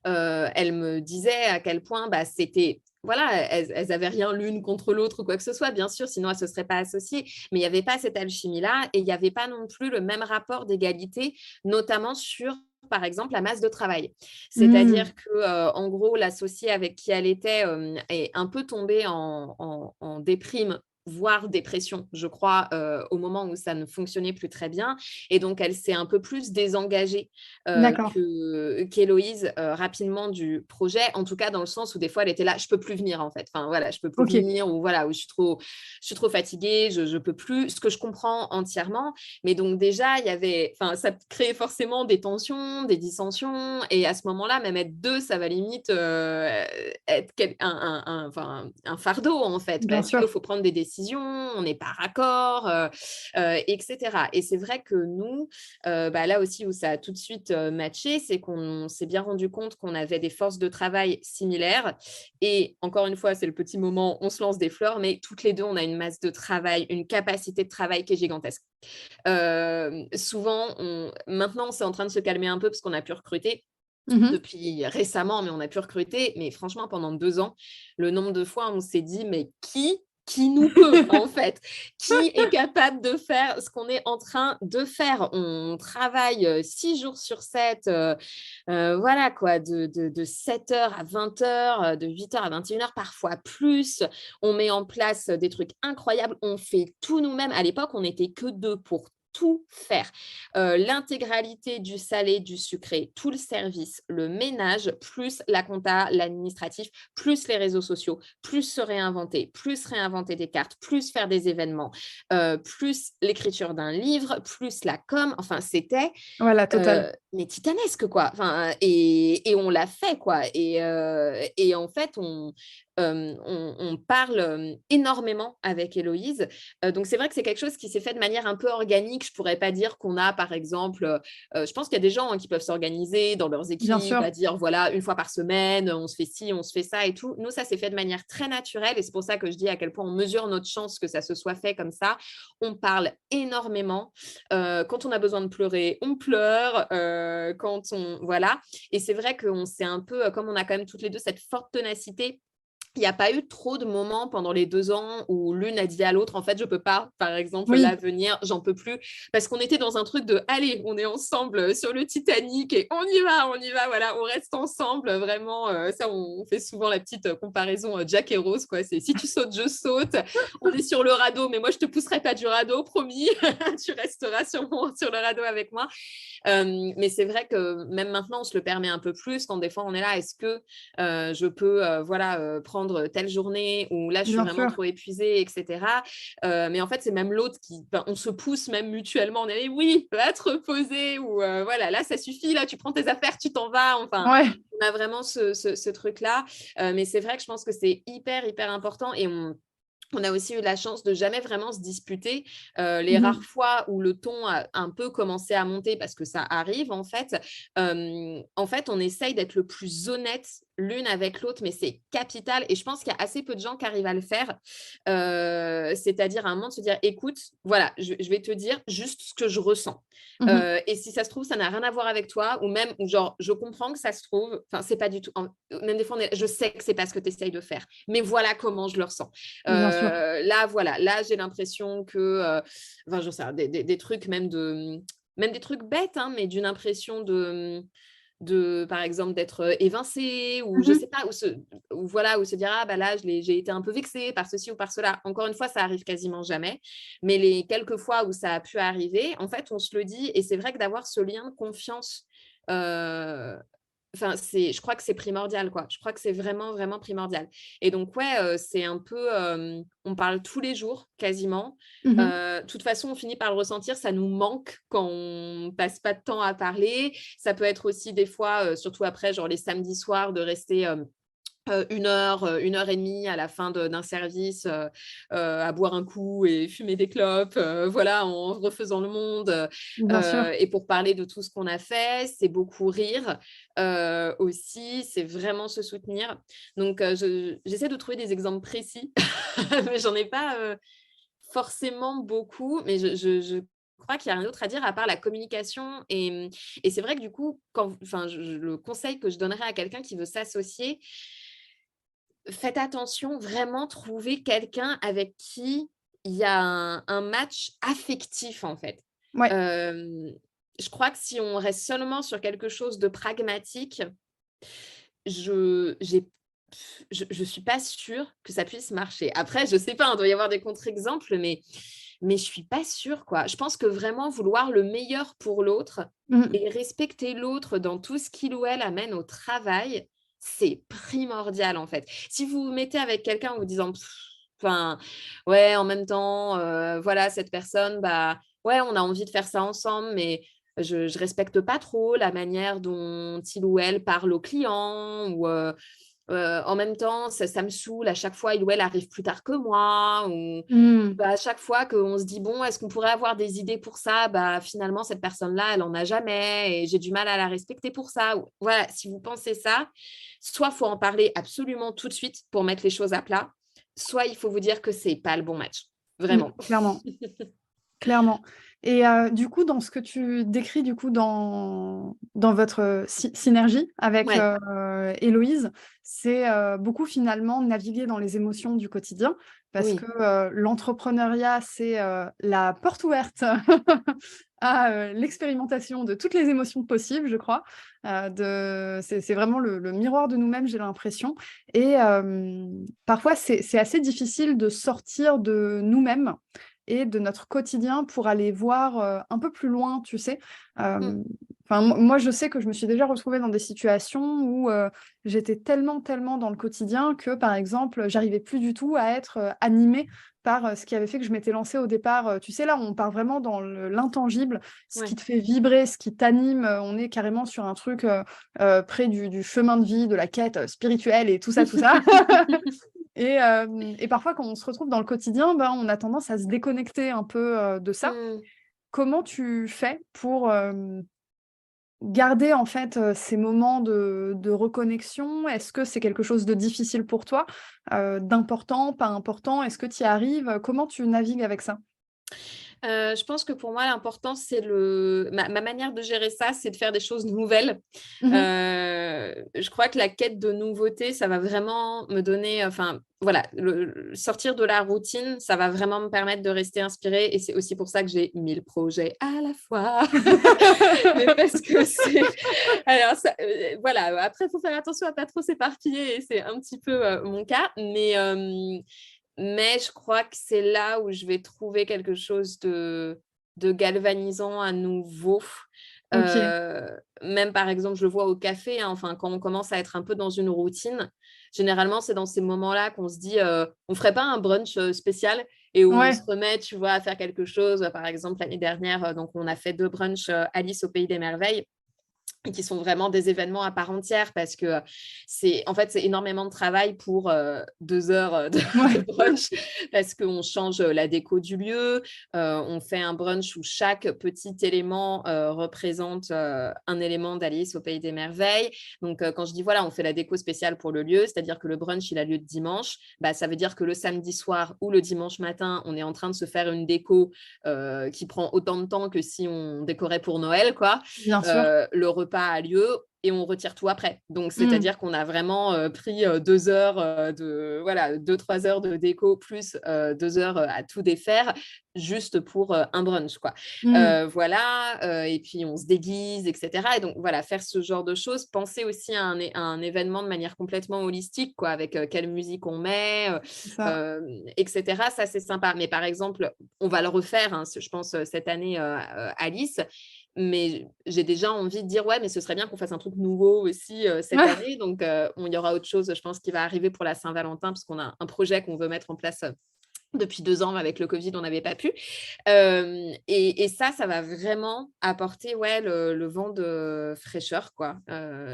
elle me disait à quel point, bah, c'était voilà, elles avaient rien l'une contre l'autre ou quoi que ce soit, bien sûr, sinon elles se seraient pas associées. Mais il y avait pas cette alchimie-là et il y avait pas non plus le même rapport d'égalité, notamment sur, par exemple, la masse de travail. Mmh. C'est-à-dire que, en gros, l'associée avec qui elle était, est un peu tombée en déprime, voire dépression, je crois, au moment où ça ne fonctionnait plus très bien et donc elle s'est un peu plus désengagée D'accord. qu'Héloïse rapidement du projet, en tout cas dans le sens où des fois elle était là, je peux plus venir en fait. Enfin voilà, je peux plus OK. venir ou voilà, où je suis trop fatiguée, je peux plus. Ce que je comprends entièrement, mais donc déjà il y avait, enfin ça crée forcément des tensions, des dissensions, et à ce moment-là, même être deux, ça va limite être enfin, un fardeau en fait, Bien parce qu'il sûr. faut prendre des décisions, on n'est pas raccord, etc. Et c'est vrai que nous, bah, là aussi où ça a tout de suite, matché, c'est qu'on s'est bien rendu compte qu'on avait des forces de travail similaires et encore une fois, c'est le petit moment, on se lance des fleurs, mais toutes les 2, on a une masse de travail, une capacité de travail qui est gigantesque. Souvent, maintenant, c'est en train de se calmer un peu parce qu'on a pu recruter Mmh. depuis récemment, mais on a pu recruter. Mais franchement, pendant 2 ans, le nombre de fois où on s'est dit: «Mais qui nous peut, en fait? Qui est capable de faire ce qu'on est en train de faire?» On travaille, 6 jours sur 7, voilà quoi, de 7 heures à 20 heures, de 8 heures à 21 heures, parfois plus. On met en place des trucs incroyables, on fait tout nous-mêmes. À l'époque, on n'était que 2 pour tout faire. L'intégralité du salé, du sucré, tout le service, le ménage, plus la compta, l'administratif, plus les réseaux sociaux, plus se réinventer, plus réinventer des cartes, plus faire des événements, plus l'écriture d'un livre, plus la com. Enfin, c'était Voilà, total. mais titanesque, quoi. Enfin, et on l'a fait, quoi. Et en fait, on parle énormément avec Héloïse. Donc, c'est vrai que c'est quelque chose qui s'est fait de manière un peu organique. Je ne pourrais pas dire qu'on a, par exemple, je pense qu'il y a des gens qui peuvent s'organiser dans leurs Bien équipes, sûr. à dire, voilà, une fois par semaine, on se fait ci, on se fait ça et tout. Nous, ça s'est fait de manière très naturelle. Et c'est pour ça que je dis à quel point on mesure notre chance que ça se soit fait comme ça. On parle énormément. Quand on a besoin de pleurer, on pleure. Quand on... Voilà. Et c'est vrai qu'on s'est un peu, comme on a quand même toutes les deux cette forte ténacité, il n'y a pas eu trop de moments pendant les 2 ans où l'une a dit à l'autre, en fait, je ne peux pas, par exemple, Oui, là, venir, j'en peux plus. Parce qu'on était dans un truc de, allez, on est ensemble sur le Titanic et on y va, voilà, on reste ensemble. Vraiment, ça, on fait souvent la petite comparaison Jack et Rose, quoi. C'est si tu sautes, je saute. On est sur le radeau, mais moi, je ne te pousserai pas du radeau, promis. Tu resteras sur le radeau avec moi. Mais c'est vrai que même maintenant, on se le permet un peu plus quand des fois, on est là, est-ce que je peux prendre telle journée où là, je suis bien vraiment sûr. trop épuisée, etc. Mais en fait, c'est même l'autre qui, on se pousse même mutuellement. On est, oui, va te reposer ou voilà, là, ça suffit, là, tu prends tes affaires, tu t'en vas. Enfin, Ouais. on a vraiment ce truc-là. Mais c'est vrai que je pense que c'est hyper, hyper important et on a aussi eu la chance de jamais vraiment se disputer. Les rares Mhm. fois où le ton a un peu commencé à monter, parce que ça arrive en fait, on essaye d'être le plus honnête l'une avec l'autre, mais c'est capital. Et je pense qu'il y a assez peu de gens qui arrivent à le faire. C'est-à-dire à un moment de se dire, écoute, voilà, je vais te dire juste ce que je ressens. Mhm. Et si ça se trouve, ça n'a rien à voir avec toi, ou même, genre, je comprends que ça se trouve, enfin, c'est pas du tout, même des fois, je sais que c'est pas ce que tu essayes de faire, mais voilà comment je le ressens. Bien sûr. Là, voilà, là, j'ai l'impression que, enfin, j'en sais rien, des trucs même des trucs bêtes, hein, mais d'une impression par exemple, d'être évincé ou je sais Mhm. pas, ou voilà, ou se dire, ah bah là, j'ai été un peu vexée par ceci ou par cela. Encore une fois, ça arrive quasiment jamais, mais les quelques fois où ça a pu arriver, en fait, on se le dit et c'est vrai que d'avoir ce lien de confiance, euh, enfin, je crois que c'est primordial, quoi. Je crois que c'est vraiment, vraiment primordial. Et donc, ouais, c'est un peu, on parle tous les jours, quasiment. Mhm. De toute façon, on finit par le ressentir, ça nous manque quand on passe pas de temps à parler. Ça peut être aussi des fois, surtout après, genre les samedis soirs, de rester 1 heure et demie à la fin d'un service à boire un coup et fumer des clopes, voilà, en refaisant le monde. Bien sûr. Et pour parler de tout ce qu'on a fait, c'est beaucoup rire aussi, c'est vraiment se soutenir. Donc, j'essaie de trouver des exemples précis, mais j'en ai pas forcément beaucoup, mais je crois qu'il n'y a rien d'autre à dire à part la communication. Et c'est vrai que du coup, le conseil que je donnerais à quelqu'un qui veut s'associer, faites attention, vraiment trouver quelqu'un avec qui il y a un match affectif, en fait. Ouais. Euh, je crois que si on reste seulement sur quelque chose de pragmatique, je j'ai je suis pas sûre que ça puisse marcher. Après, je sais pas, il doit y avoir des contre-exemples, mais je suis pas sûre, quoi. Je pense que vraiment vouloir le meilleur pour l'autre Mhm. et respecter l'autre dans tout ce qu'il ou elle amène au travail, c'est primordial, en fait. Si vous vous mettez avec quelqu'un en vous disant: enfin, ouais, en même temps, voilà, cette personne, bah, ouais, on a envie de faire ça ensemble, mais je respecte pas trop la manière dont il ou elle parle aux clients ou en même temps, ça me saoule. À chaque fois, il ou elle arrive plus tard que moi. Ou Mhm. bah, à chaque fois qu'on se dit, bon, est-ce qu'on pourrait avoir des idées pour ça? Bah, finalement, cette personne-là, elle en a jamais et j'ai du mal à la respecter pour ça. Voilà, si vous pensez ça, soit il faut en parler absolument tout de suite pour mettre les choses à plat, soit il faut vous dire que c'est pas le bon match. Mhm. Vraiment. Clairement. Clairement. Et du coup, dans ce que tu décris, du coup, dans votre synergie avec Ouais, Héloïse, c'est beaucoup finalement naviguer dans les émotions du quotidien, parce que oui, l'entrepreneuriat, c'est la porte ouverte à l'expérimentation de toutes les émotions possibles, je crois. C'est vraiment le miroir de nous-mêmes, j'ai l'impression. Et parfois, c'est assez difficile de sortir de nous-mêmes et de notre quotidien pour aller voir, un peu plus loin, tu sais? Mmh. Enfin, moi, je sais que je me suis déjà retrouvée dans des situations où, j'étais tellement, tellement dans le quotidien que, par exemple, j'arrivais plus du tout à être, animée par, ce qui avait fait que je m'étais lancée au départ, tu sais, là, on part vraiment dans l'intangible, ce qui Ouais. te fait vibrer, ce qui t'anime, on est carrément sur un truc, près du chemin de vie, de la quête, spirituelle et tout ça, tout ça. Et parfois, quand on se retrouve dans le quotidien, ben, on a tendance à se déconnecter un peu, de ça. Mmh. Comment tu fais pour, garder en fait, ces moments de reconnexion? Est-ce que c'est quelque chose de difficile pour toi? D'important, pas important? Est-ce que tu y arrives? Comment tu navigues avec ça? Je pense que pour moi, l'important, c'est ma manière de gérer ça, c'est de faire des choses nouvelles. Mmh mh. Je crois que la quête de nouveauté, ça va vraiment me donner, enfin, voilà, le sortir de la routine, ça va vraiment me permettre de rester inspirée et c'est aussi pour ça que j'ai 1000 projets à la fois. Mais parce que c'est alors ça, voilà, après, il faut faire attention à pas trop s'éparpiller et c'est un petit peu, mon cas. Mais je crois que c'est là où je vais trouver quelque chose de galvanisant à nouveau. OK. Même par exemple, je le vois au café, hein, enfin, quand on commence à être un peu dans une routine, généralement, c'est dans ces moments-là qu'on se dit, «On ferait pas un brunch, spécial?» et où on se Ouais. remet, tu vois, à faire quelque chose. Par exemple, l'année dernière, donc on a fait 2 brunchs, Alice au pays des merveilles et qui sont vraiment des événements à part entière parce que, c'est énormément de travail pour, 2 heures, de Ouais. brunch parce qu'on change, la déco du lieu, on fait un brunch où chaque petit élément, représente, un élément d'Alice au pays des merveilles. Donc, quand je dis, voilà, on fait la déco spéciale pour le lieu, c'est-à-dire que le brunch, il a lieu le dimanche, bah, ça veut dire que le samedi soir ou le dimanche matin, on est en train de se faire une déco, qui prend autant de temps que si on décorait pour Noël, quoi. Bien sûr. Le repas a lieu et on retire tout après. Donc, Mmh. c'est-à-dire qu'on a vraiment pris 2 heures voilà, 2-3 heures de déco plus 2 heures à tout défaire juste pour un brunch, quoi. Mmh. Voilà, et puis on se déguise, etc. Et donc, voilà, faire ce genre de choses, penser aussi à un événement de manière complètement holistique, quoi, avec quelle musique on met, C'est ça. etc. Ça, c'est sympa. Mais par exemple, on va le refaire, hein, je pense, cette année, Alice. Mais j'ai déjà envie de dire: «Ouais, mais ce serait bien qu'on fasse un truc nouveau aussi, cette année». Donc, il y aura autre chose, je pense, qui va arriver pour la Saint-Valentin, parce qu'on a un projet qu'on veut mettre en place, depuis 2 ans, mais avec le covid, on n'avait pas pu. Et ça va vraiment apporter, ouais, le vent de fraîcheur, quoi,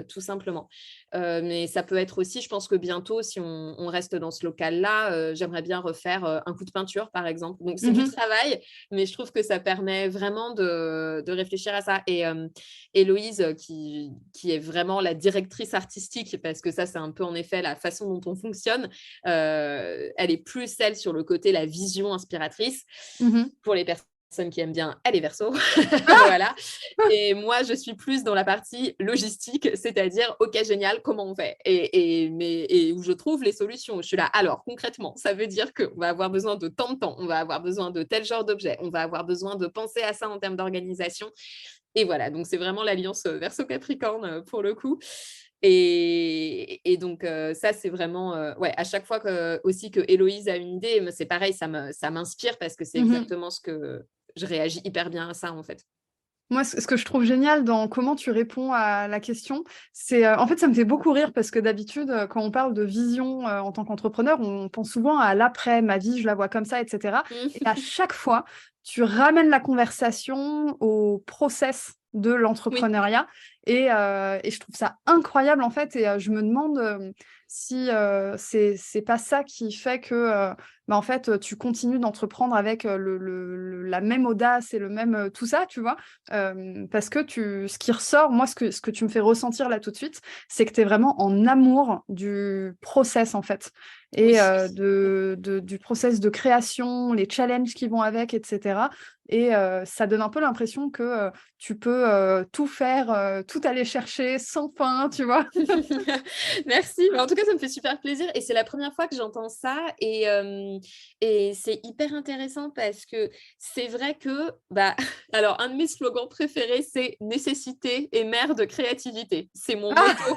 tout simplement. Mais ça peut être aussi, je pense que bientôt, si on reste dans ce local-là, j'aimerais bien refaire, un coup de peinture, par exemple. Donc c'est du Mmh. travail, mais je trouve que ça permet vraiment de réfléchir à ça. Et Héloïse, qui est vraiment la directrice artistique, parce que ça, c'est un peu, en effet, la façon dont on fonctionne, elle est plus celle sur le côté, la vision inspiratrice. Mmh. Pour les personnes qui aiment bien, elle est Verseau. Ah! Voilà. Et moi, je suis plus dans la partie logistique, c'est-à-dire, OK, génial, comment on fait? Et où je trouve les solutions. Je suis là, alors concrètement, ça veut dire qu'on va avoir besoin de tant de temps, on va avoir besoin de tel genre d'objet, on va avoir besoin de penser à ça en termes d'organisation. Et voilà, donc c'est vraiment l'alliance, Verseau-Capricorne, pour le coup. Et donc, ça, c'est vraiment, ouais, à chaque fois que aussi que Héloïse a une idée, c'est pareil, ça m'inspire parce que c'est Mmh. exactement ce que je réagis hyper bien à ça, en fait. Moi, ce que je trouve génial dans comment tu réponds à la question, c'est, en fait, ça me fait beaucoup rire parce que d'habitude, quand on parle de vision, en tant qu'entrepreneur, on pense souvent à l'après, ma vie, je la vois comme ça et cetera et à Mmh. chaque fois, tu ramènes la conversation au process de Oui. l'entrepreneuriat et je trouve ça incroyable, en fait et je me demande, si, c'est pas ça qui fait que, bah, en fait, tu continues d'entreprendre avec, la même audace et le même, tout ça, tu vois? Parce que ce qui ressort, moi, ce que tu me fais ressentir là tout de suite, c'est que tu es vraiment en amour du process, en fait Oui. et du process de création, les challenges qui vont avec et cetera et ça donne un peu l'impression que, tu peux, tout faire, tout aller chercher sans fin, tu vois? Merci. Mais en tout cas, ça me fait super plaisir et c'est la première fois que j'entends ça et c'est hyper intéressant parce que c'est vrai que, bah, alors un de mes slogans préférés, c'est: «Nécessité est mère de créativité». C'est mon Ah! motto.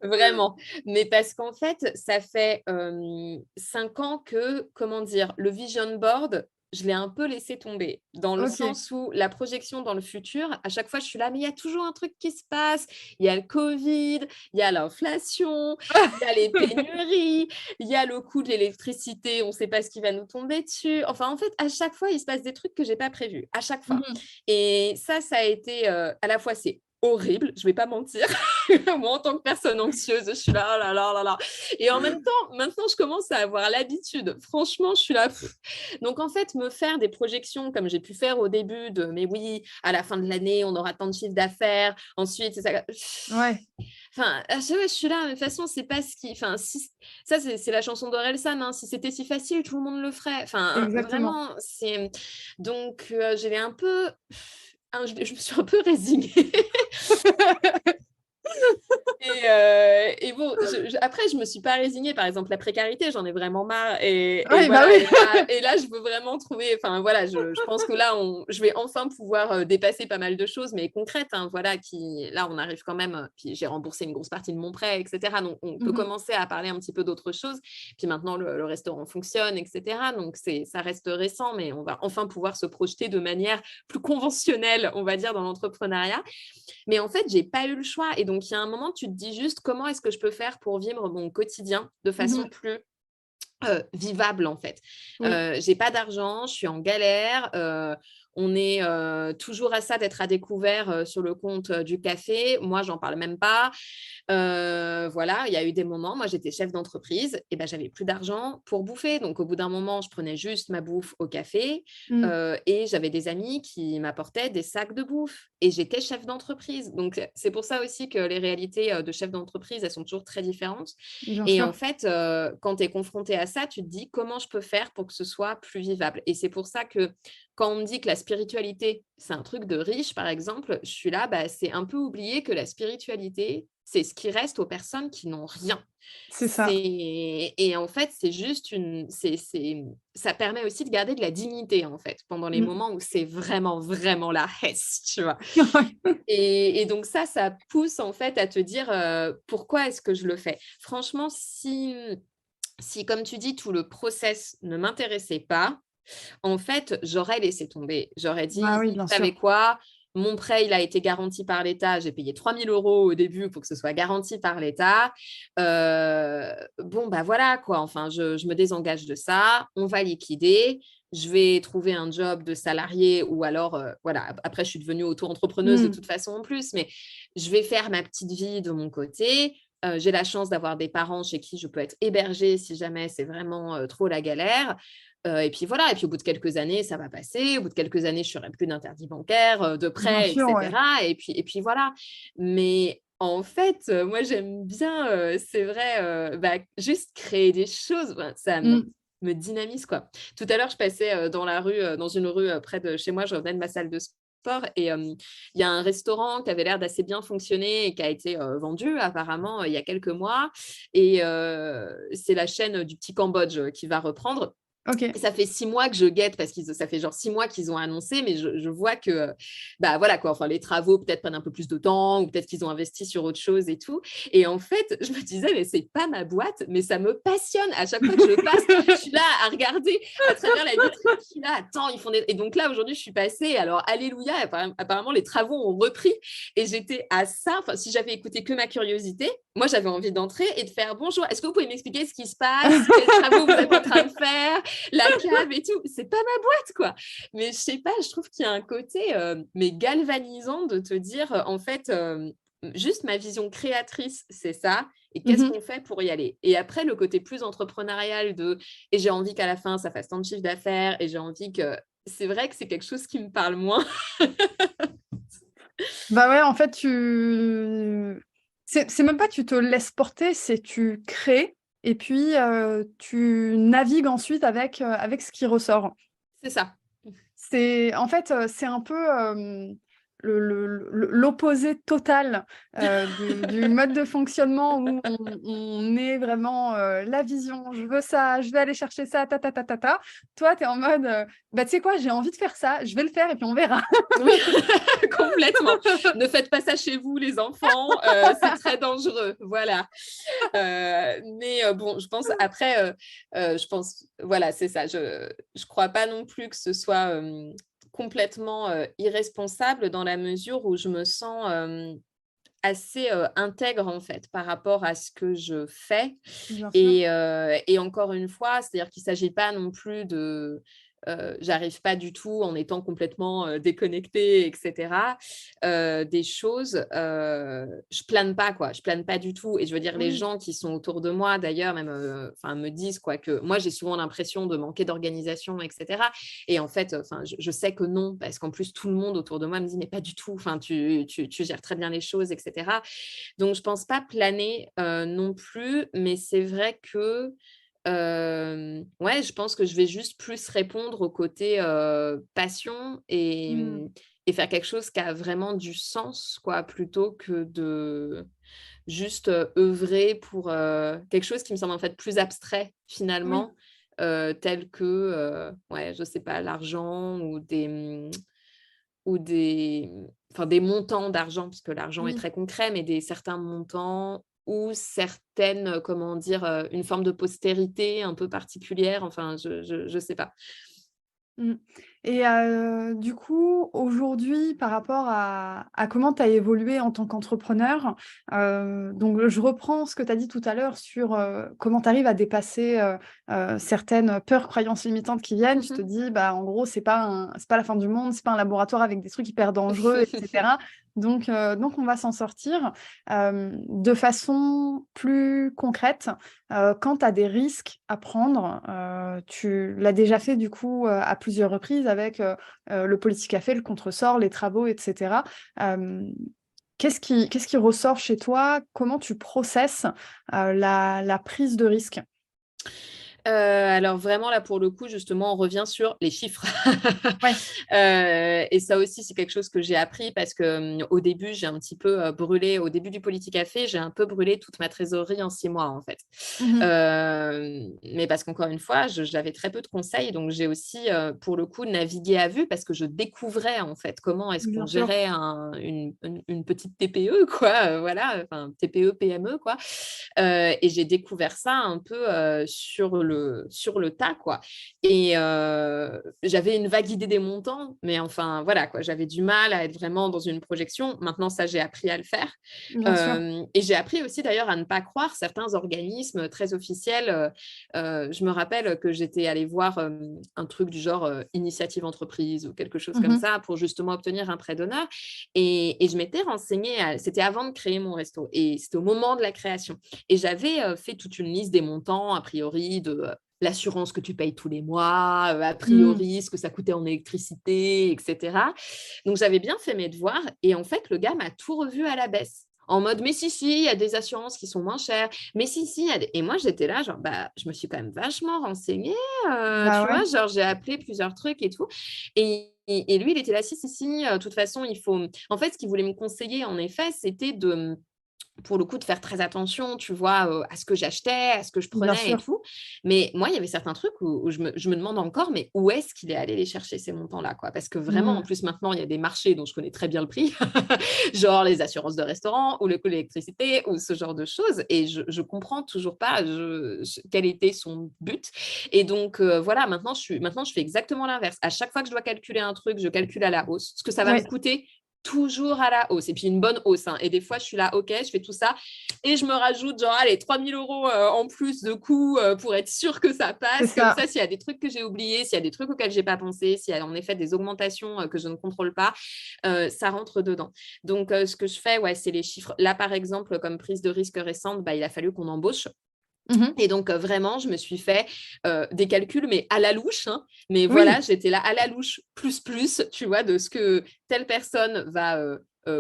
Vraiment. Mais parce qu'en fait, ça fait 5 ans que, comment dire, le vision board, je l'ai un peu laissé tomber, dans le Ok. sens où la projection dans le futur, à chaque fois, je suis là, mais il y a toujours un truc qui se passe. Il y a le Covid, il y a l'inflation, il y a les pénuries, il y a le coût de l'électricité, on ne sait pas ce qui va nous tomber dessus. Enfin, en fait, à chaque fois, il se passe des trucs que je n'ai pas prévus, à chaque fois. Mhm. Et ça a été, à la fois, c'est horrible, je ne vais pas mentir. Moi, en tant que personne anxieuse, je suis là, oh là là là là. Et en même temps, maintenant, je commence à avoir l'habitude. Franchement, je suis là. Donc, en fait, me faire des projections comme j'ai pu faire au début de, mais oui, à la fin de l'année, on aura tant de chiffres d'affaires. Ensuite, c'est ça. Ouais, Enfin, je suis là, mais de toute façon, c'est pas ce qui. Enfin, si... ça, c'est la chanson d'Orelsan. Hein. Si c'était si facile, tout le monde le ferait. Enfin, exactement. vraiment, c'est. Donc, j'ai un peu. Je me suis un peu résignée. Et bon, après, je ne me suis pas résignée. Par exemple, la précarité, j'en ai vraiment marre. Et Oui, bah voilà, oui. et là, je veux vraiment trouver. Enfin, voilà, je pense que là, je vais enfin pouvoir dépasser pas mal de choses, mais concrètes. Hein, voilà, là, on arrive quand même. Puis j'ai remboursé une grosse partie de mon prêt, etc. Donc, on peut Mhm. commencer à parler un petit peu d'autres choses. Puis maintenant, le restaurant fonctionne, etc. Donc, ça reste récent, mais on va enfin pouvoir se projeter de manière plus conventionnelle, on va dire, dans l'entrepreneuriat. Mais en fait, j'ai pas eu le choix. Et donc, il y a un moment, tu te dis juste comment est-ce que je peux faire pour vivre mon quotidien de façon Mhm. plus vivable, en fait. Oui. J'ai pas d'argent, je suis en galère. On est toujours à ça d'être à découvert sur le compte du café. Moi, j'en parle même pas. Voilà, il y a eu des moments, moi j'étais chef d'entreprise, et ben j'avais plus d'argent pour bouffer. Donc au bout d'un moment, je prenais juste ma bouffe au café Mm. et j'avais des amis qui m'apportaient des sacs de bouffe. Et j'étais chef d'entreprise. Donc c'est pour ça aussi que les réalités de chef d'entreprise, elles sont toujours très différentes. Bien Et en sûr. fait, quand tu es confronté à ça, tu te dis comment je peux faire pour que ce soit plus vivable. Et c'est pour ça que quand on me dit que la spiritualité, c'est un truc de riche, par exemple, je suis là, bah, c'est un peu oublier que la spiritualité, c'est ce qui reste aux personnes qui n'ont rien. C'est ça. Et en fait, c'est juste ça permet aussi de garder de la dignité, en fait, pendant les Mm. moments où c'est vraiment, vraiment la hesse, tu vois. Ouais. Et donc ça pousse, en fait, à te dire pourquoi est-ce que je le fais. Franchement, si, comme tu dis, tout le process ne m'intéressait pas, en fait, j'aurais laissé tomber. J'aurais Bah dit, oui, vous bien savez sûr. quoi? Mon prêt, il a été garanti par l'État. J'ai payé 3 000 euros au début pour que ce soit garanti par l'État. Bon, bah voilà, quoi. Enfin, je me désengage de ça. On va liquider. Je vais trouver un job de salarié ou alors, voilà. Après, je suis devenue auto-entrepreneuse de Mm. toute façon en plus, mais je vais faire ma petite vie de mon côté. J'ai la chance d'avoir des parents chez qui je peux être hébergée si jamais c'est vraiment trop la galère. Et puis voilà, et puis au bout de quelques années, ça va passer. Au bout de quelques années, je ne ferai plus d'interdit bancaire, de Bien prêt, sûr, ouais. etc. Et puis voilà. Mais en fait, moi, j'aime bien, c'est vrai, bah, juste créer des choses. Ben, ça Mm. me dynamise, quoi. Tout à l'heure, je passais dans la rue, dans une rue près de chez moi. Je revenais de ma salle de sport et il y a un restaurant qui avait l'air d'assez bien fonctionner et qui a été vendu apparemment il y a quelques mois. Et c'est la chaîne du Petit Cambodge qui va reprendre. Ok. Ça fait 6 mois que je guette parce que ça fait genre 6 mois qu'ils ont annoncé, mais je vois que, bah voilà quoi, enfin les travaux peut-être prennent un peu plus de temps ou peut-être qu'ils ont investi sur autre chose et tout. Et en fait, je me disais, mais c'est pas ma boîte, mais ça me passionne. À chaque fois que je passe, je suis là à regarder à travers la vitrine, je suis là, attends, ils font des... Et donc là, aujourd'hui, je suis passée, alors alléluia, apparemment les travaux ont repris et j'étais à ça. Enfin, si j'avais écouté que ma curiosité, moi j'avais envie d'entrer et de faire bonjour, est-ce que vous pouvez m'expliquer ce qui se passe, quels travaux vous êtes en train de faire, la cave et tout. C'est pas ma boîte, quoi. Mais je sais pas, je trouve qu'il y a un côté mais galvanisant de te dire, en fait, juste ma vision créatrice, c'est ça. Et qu'est-ce Mhm. qu'on fait pour y aller? Et après, le côté plus entrepreneurial et j'ai envie qu'à la fin, ça fasse tant de chiffre d'affaires et j'ai envie que... C'est vrai que c'est quelque chose qui me parle moins. Bah ouais, en fait, c'est même pas tu te laisses porter, c'est tu crées et puis tu navigues ensuite avec ce qui ressort. C'est ça. C'est en fait, c'est un peu l'opposé total du mode de fonctionnement où on est vraiment la vision, je veux ça, je vais aller chercher ça, ta ta ta ta ta. Toi, tu es en mode, bah, tu sais quoi, j'ai envie de faire ça, je vais le faire et puis on verra. Oui, complètement. Ne faites pas ça chez vous, les enfants, c'est très dangereux. Voilà. Mais bon, je pense après, je pense, voilà, c'est ça. Je crois pas non plus que ce soit complètement irresponsable dans la mesure où je me sens assez intègre en fait par rapport à ce que je fais. Bien sûr. Et encore une fois, c'est-à-dire qu'il ne s'agit pas non plus de... j'arrive pas du tout en étant complètement déconnectée, etc. Des choses, je plane pas quoi, je plane pas du tout. Et je veux dire, les Oui. gens qui sont autour de moi, d'ailleurs, même, me disent quoi que moi j'ai souvent l'impression de manquer d'organisation, etc. Et en fait, je sais que non, parce qu'en plus tout le monde autour de moi me dit mais pas du tout. Enfin, tu gères très bien les choses, etc. Donc je pense pas planer non plus, mais c'est vrai que ouais, je pense que je vais juste plus répondre au côté, passion Mmh. et faire quelque chose qui a vraiment du sens, quoi, plutôt que de juste, œuvrer pour, quelque chose qui me semble, en fait, plus abstrait, Oui. finalement, tel que, ouais, je sais pas, l'argent ou des montants d'argent, parce que l'argent est Oui. très concret, mais des certains montants ou certaines, comment dire? Une forme de postérité un peu particulière, enfin je sais pas. Mmh. Et du coup, aujourd'hui, par rapport à comment tu as évolué en tant qu'entrepreneur, donc je reprends ce que tu as dit tout à l'heure sur, comment tu arrives à dépasser, certaines peurs, croyances limitantes qui viennent. Mmh Tu te mh. dis: «Bah, en gros, c'est pas la fin du monde, c'est pas un laboratoire avec des trucs hyper dangereux et cetera, donc on va s'en sortir». De façon plus concrète, quand tu as des risques à prendre, tu l'as déjà fait du coup, à plusieurs reprises avec, le Politicafé, le Contresort, les travaux et cetera. Hem, qu'est-ce qui ressort chez toi? Comment tu processes, la prise de risque? Alors vraiment là, pour le coup, justement, on revient sur les chiffres. Ouais. Et ça aussi, c'est quelque chose que j'ai appris parce que, au début, j'ai un petit peu, brûlé au début du Politicafé, j'ai un peu brûlé toute ma trésorerie en 6 mois, en fait. Mmh. Mais parce qu'encore une fois, j'avais très peu de conseils, donc j'ai aussi, pour le coup, navigué à vue parce que je découvrais, en fait, comment est-ce qu'on Bien sûr. gérait une petite TPE, quoi, voilà, enfin TPE-PME, quoi. Et j'ai découvert ça un peu, sur le tas, quoi. Et j'avais une vague idée des montants, mais enfin, voilà, quoi, j'avais du mal à être vraiment dans une projection. Maintenant, ça, j'ai appris à le faire. Bien sûr. Et j'ai appris aussi d'ailleurs à ne pas croire certains organismes très officiels. Je me rappelle que j'étais allée voir un truc du genre initiative entreprise ou quelque chose comme Mmh. ça pour justement obtenir un prêt d'honneur. Et je m'étais renseignée, c'était avant de créer mon resto et c'était au moment de la création. Et j'avais fait toute une liste des montants, a priori, de l'assurance que tu payes tous les mois, a Mmh. priori, ce que ça coûtait en électricité, etc. Donc, j'avais bien fait mes devoirs et en fait, le gars m'a tout revu à la baisse. En mode, mais si, il y a des assurances qui sont moins chères. Mais si, il y a et moi, j'étais là, genre, bah, je me suis quand même vachement renseignée, Bah tu ouais. vois, genre, j'ai appelé plusieurs trucs et tout. Et lui, il était là, si, de toute façon, il faut. En fait, ce qu'il voulait me conseiller, en effet, c'était de pour le coup, de faire très attention, tu vois, à ce que j'achetais, à ce que je Bien prenais et sûr. tout. Mais moi, il y avait certains trucs où je me demande encore, mais où est-ce qu'il est allé les chercher ces montants-là, quoi? Parce que vraiment, en Mmh. plus, maintenant, il y a des marchés dont je connais très bien le prix, genre les assurances de restaurant ou le coût de l'électricité ou ce genre de choses et je comprends toujours pas quel était son but et donc voilà, maintenant, je fais exactement l'inverse. À chaque fois que je dois calculer un truc, je calcule à la hausse, ce que ça va me Ouais. coûter toujours à la hausse et puis une bonne hausse, hein. Et des fois, je suis là, OK, je fais tout ça et je me rajoute genre, allez, 3 000 € en plus de coûts pour être sûre que ça C'est passe. Comme ça. ça, s'il y a des trucs que j'ai oubliés, s'il y a des trucs auxquels j'ai pas pensé, s'il y a en effet des augmentations que je ne contrôle pas, ça rentre dedans. Donc, ce que je fais, ouais, c'est les chiffres. Là, par exemple, comme prise de risque récente, bah, il a fallu qu'on embauche. Mmh. Et donc, vraiment, je me suis fait des calculs, mais à la louche, hein. Mais voilà, Oui. j'étais là à la louche, plus, tu vois, de ce que telle personne va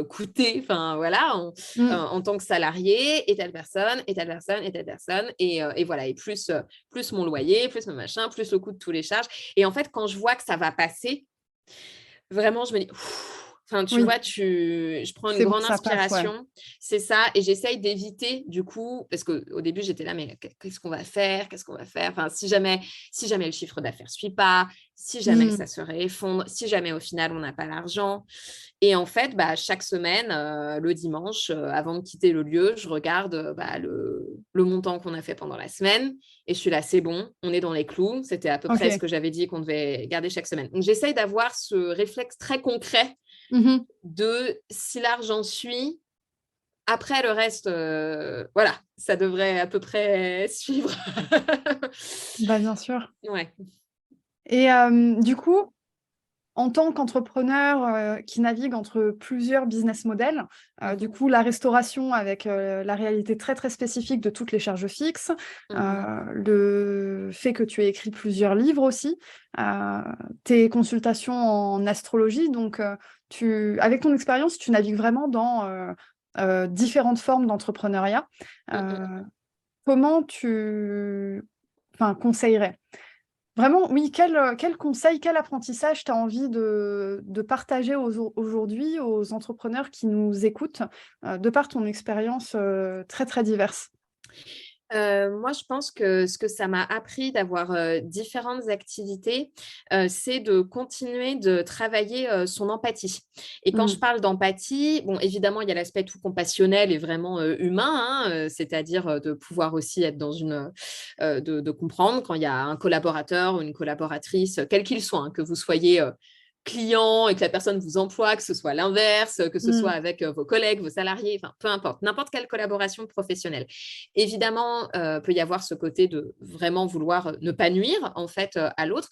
coûter, enfin voilà, Mmh. en tant que salarié, et telle personne, et telle personne, et telle personne, et voilà, et plus mon loyer, plus mon machin, plus le coût de tous les charges. Et en fait, quand je vois que ça va passer, vraiment, je me dis, Enfin, tu Oui, vois, je prends une c'est bon, grande ça passe, ouais. inspiration, c'est ça, et j'essaye d'éviter, du coup, parce qu'au début, j'étais là, mais qu'est-ce qu'on va faire? Qu'est-ce qu'on va faire? Enfin, si jamais le chiffre d'affaires ne suit pas, si jamais Mmh. ça se réeffondre, si jamais au final, on n'a pas l'argent. Et en fait, bah, chaque semaine, le dimanche, avant de quitter le lieu, je regarde bah, le montant qu'on a fait pendant la semaine. Et je suis là, c'est bon, on est dans les clous. C'était à peu près ce OK. que j'avais dit qu'on devait garder chaque semaine. Donc, j'essaye d'avoir ce réflexe très concret Mmh. de si l'argent suit, après le reste, voilà, ça devrait à peu près suivre. Bah, bien sûr Ouais. et du coup, en tant qu'entrepreneur, qui navigue entre plusieurs business models, du Mhm. coup, la restauration avec, la réalité très, très spécifique de toutes les charges fixes, Mhm. le fait que tu aies écrit plusieurs livres aussi, heu, tes consultations en astrologie donc tu avec ton expérience, tu navigues vraiment dans, différentes formes d'entrepreneuriat. Mhm. Heu, comment tu enfin, conseillerais? Vraiment, oui, quel conseil, quel apprentissage tu as envie de partager aujourd'hui aux entrepreneurs qui nous écoutent, de par ton expérience, très, très diverse? Moi, je pense que ce que ça m'a appris d'avoir, différentes activités, c'est de continuer de travailler, son empathie. Et quand je Mmh. parle d'empathie, bon, évidemment, il y a l'aspect tout compassionnel et vraiment, humain, hein, c'est-à-dire, de pouvoir aussi être dans une, de comprendre quand il y a un collaborateur ou une collaboratrice, quel qu'il soit, hein, que vous soyez, client et que la personne vous emploie, que ce soit l'inverse, que ce soit Mmh. avec, vos collègues, vos salariés, enfin, peu importe, n'importe quelle collaboration professionnelle. Évidemment, peut y avoir ce côté de vraiment vouloir ne pas nuire en fait à l'autre.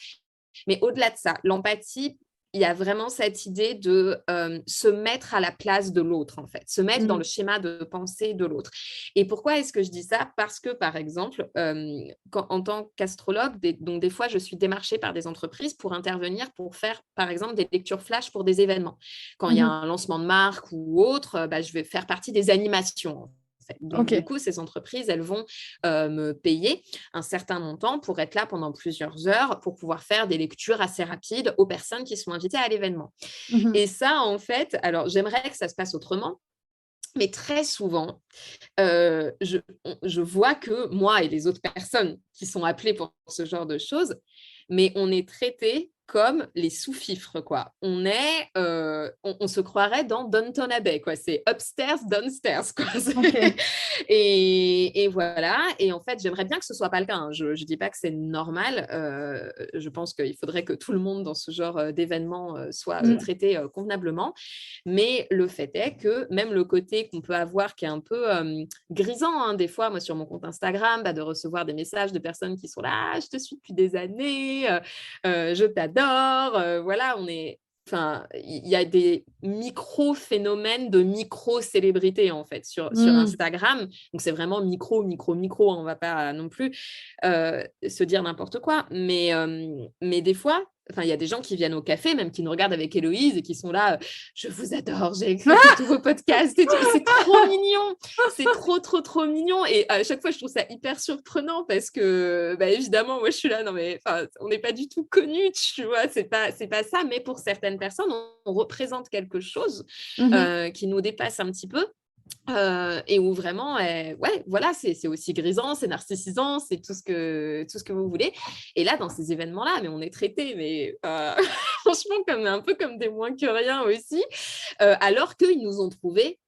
Mais au-delà de ça, l'empathie, il y a vraiment cette idée de se mettre à la place de l'autre, en fait, se mettre dans Mmh. le schéma de pensée de l'autre. Et pourquoi est-ce que je dis ça? Parce que, par exemple, en tant qu'astrologue, donc des fois, je suis démarchée par des entreprises pour intervenir, pour faire, par exemple, des lectures flash pour des événements. Quand il y a Mmh. un lancement de marque ou autre, bah, je vais faire partie des animations. En fait. Donc, du OK. coup, ces entreprises, elles vont me payer un certain montant pour être là pendant plusieurs heures, pour pouvoir faire des lectures assez rapides aux personnes qui sont invitées à l'événement. Mmh. Et ça, en fait, alors j'aimerais que ça se passe autrement, mais très souvent, je vois que moi et les autres personnes qui sont appelées pour ce genre de choses, mais on est traités comme les sous-fifres, quoi. On se croirait dans Downton Abbey, quoi. C'est upstairs, downstairs, quoi. OK. Et voilà. Et en fait, j'aimerais bien que ce soit pas le cas, hein. Je dis pas que c'est normal. Je pense qu'il faudrait que tout le monde dans ce genre d'événement soit Mmh. traité convenablement. Mais le fait est que même le côté qu'on peut avoir qui est un peu grisant, hein, des fois, moi sur mon compte Instagram, bah, de recevoir des messages de personnes qui sont là, «Ah, je te suis depuis des années, je t'adore, voilà, enfin, il y a des micro-phénomènes de micro-célébrités en fait sur Mmh. Instagram. Donc c'est vraiment micro, micro, micro, hein, on ne va pas non plus se dire n'importe quoi. Mais des fois, enfin, il y a des gens qui viennent au café, même qui nous regardent avec Héloïse et qui sont là, je vous adore, j'ai écouté tous vos podcasts et tout. Et c'est trop mignon, c'est trop, trop, trop mignon. Et à chaque fois, je trouve ça hyper surprenant parce que, bah, évidemment, moi, je suis là, non, mais on n'est pas du tout connus, tu vois, c'est pas ça. Mais pour certaines personnes, on représente quelque chose Mmh. qui nous dépasse un petit peu. Et où vraiment, ouais, voilà, c'est aussi grisant, c'est narcissisant, c'est tout ce que vous voulez. Et là, dans ces événements-là, mais on est traités, mais franchement, un peu comme des moins que rien aussi, alors qu'ils nous ont trouvés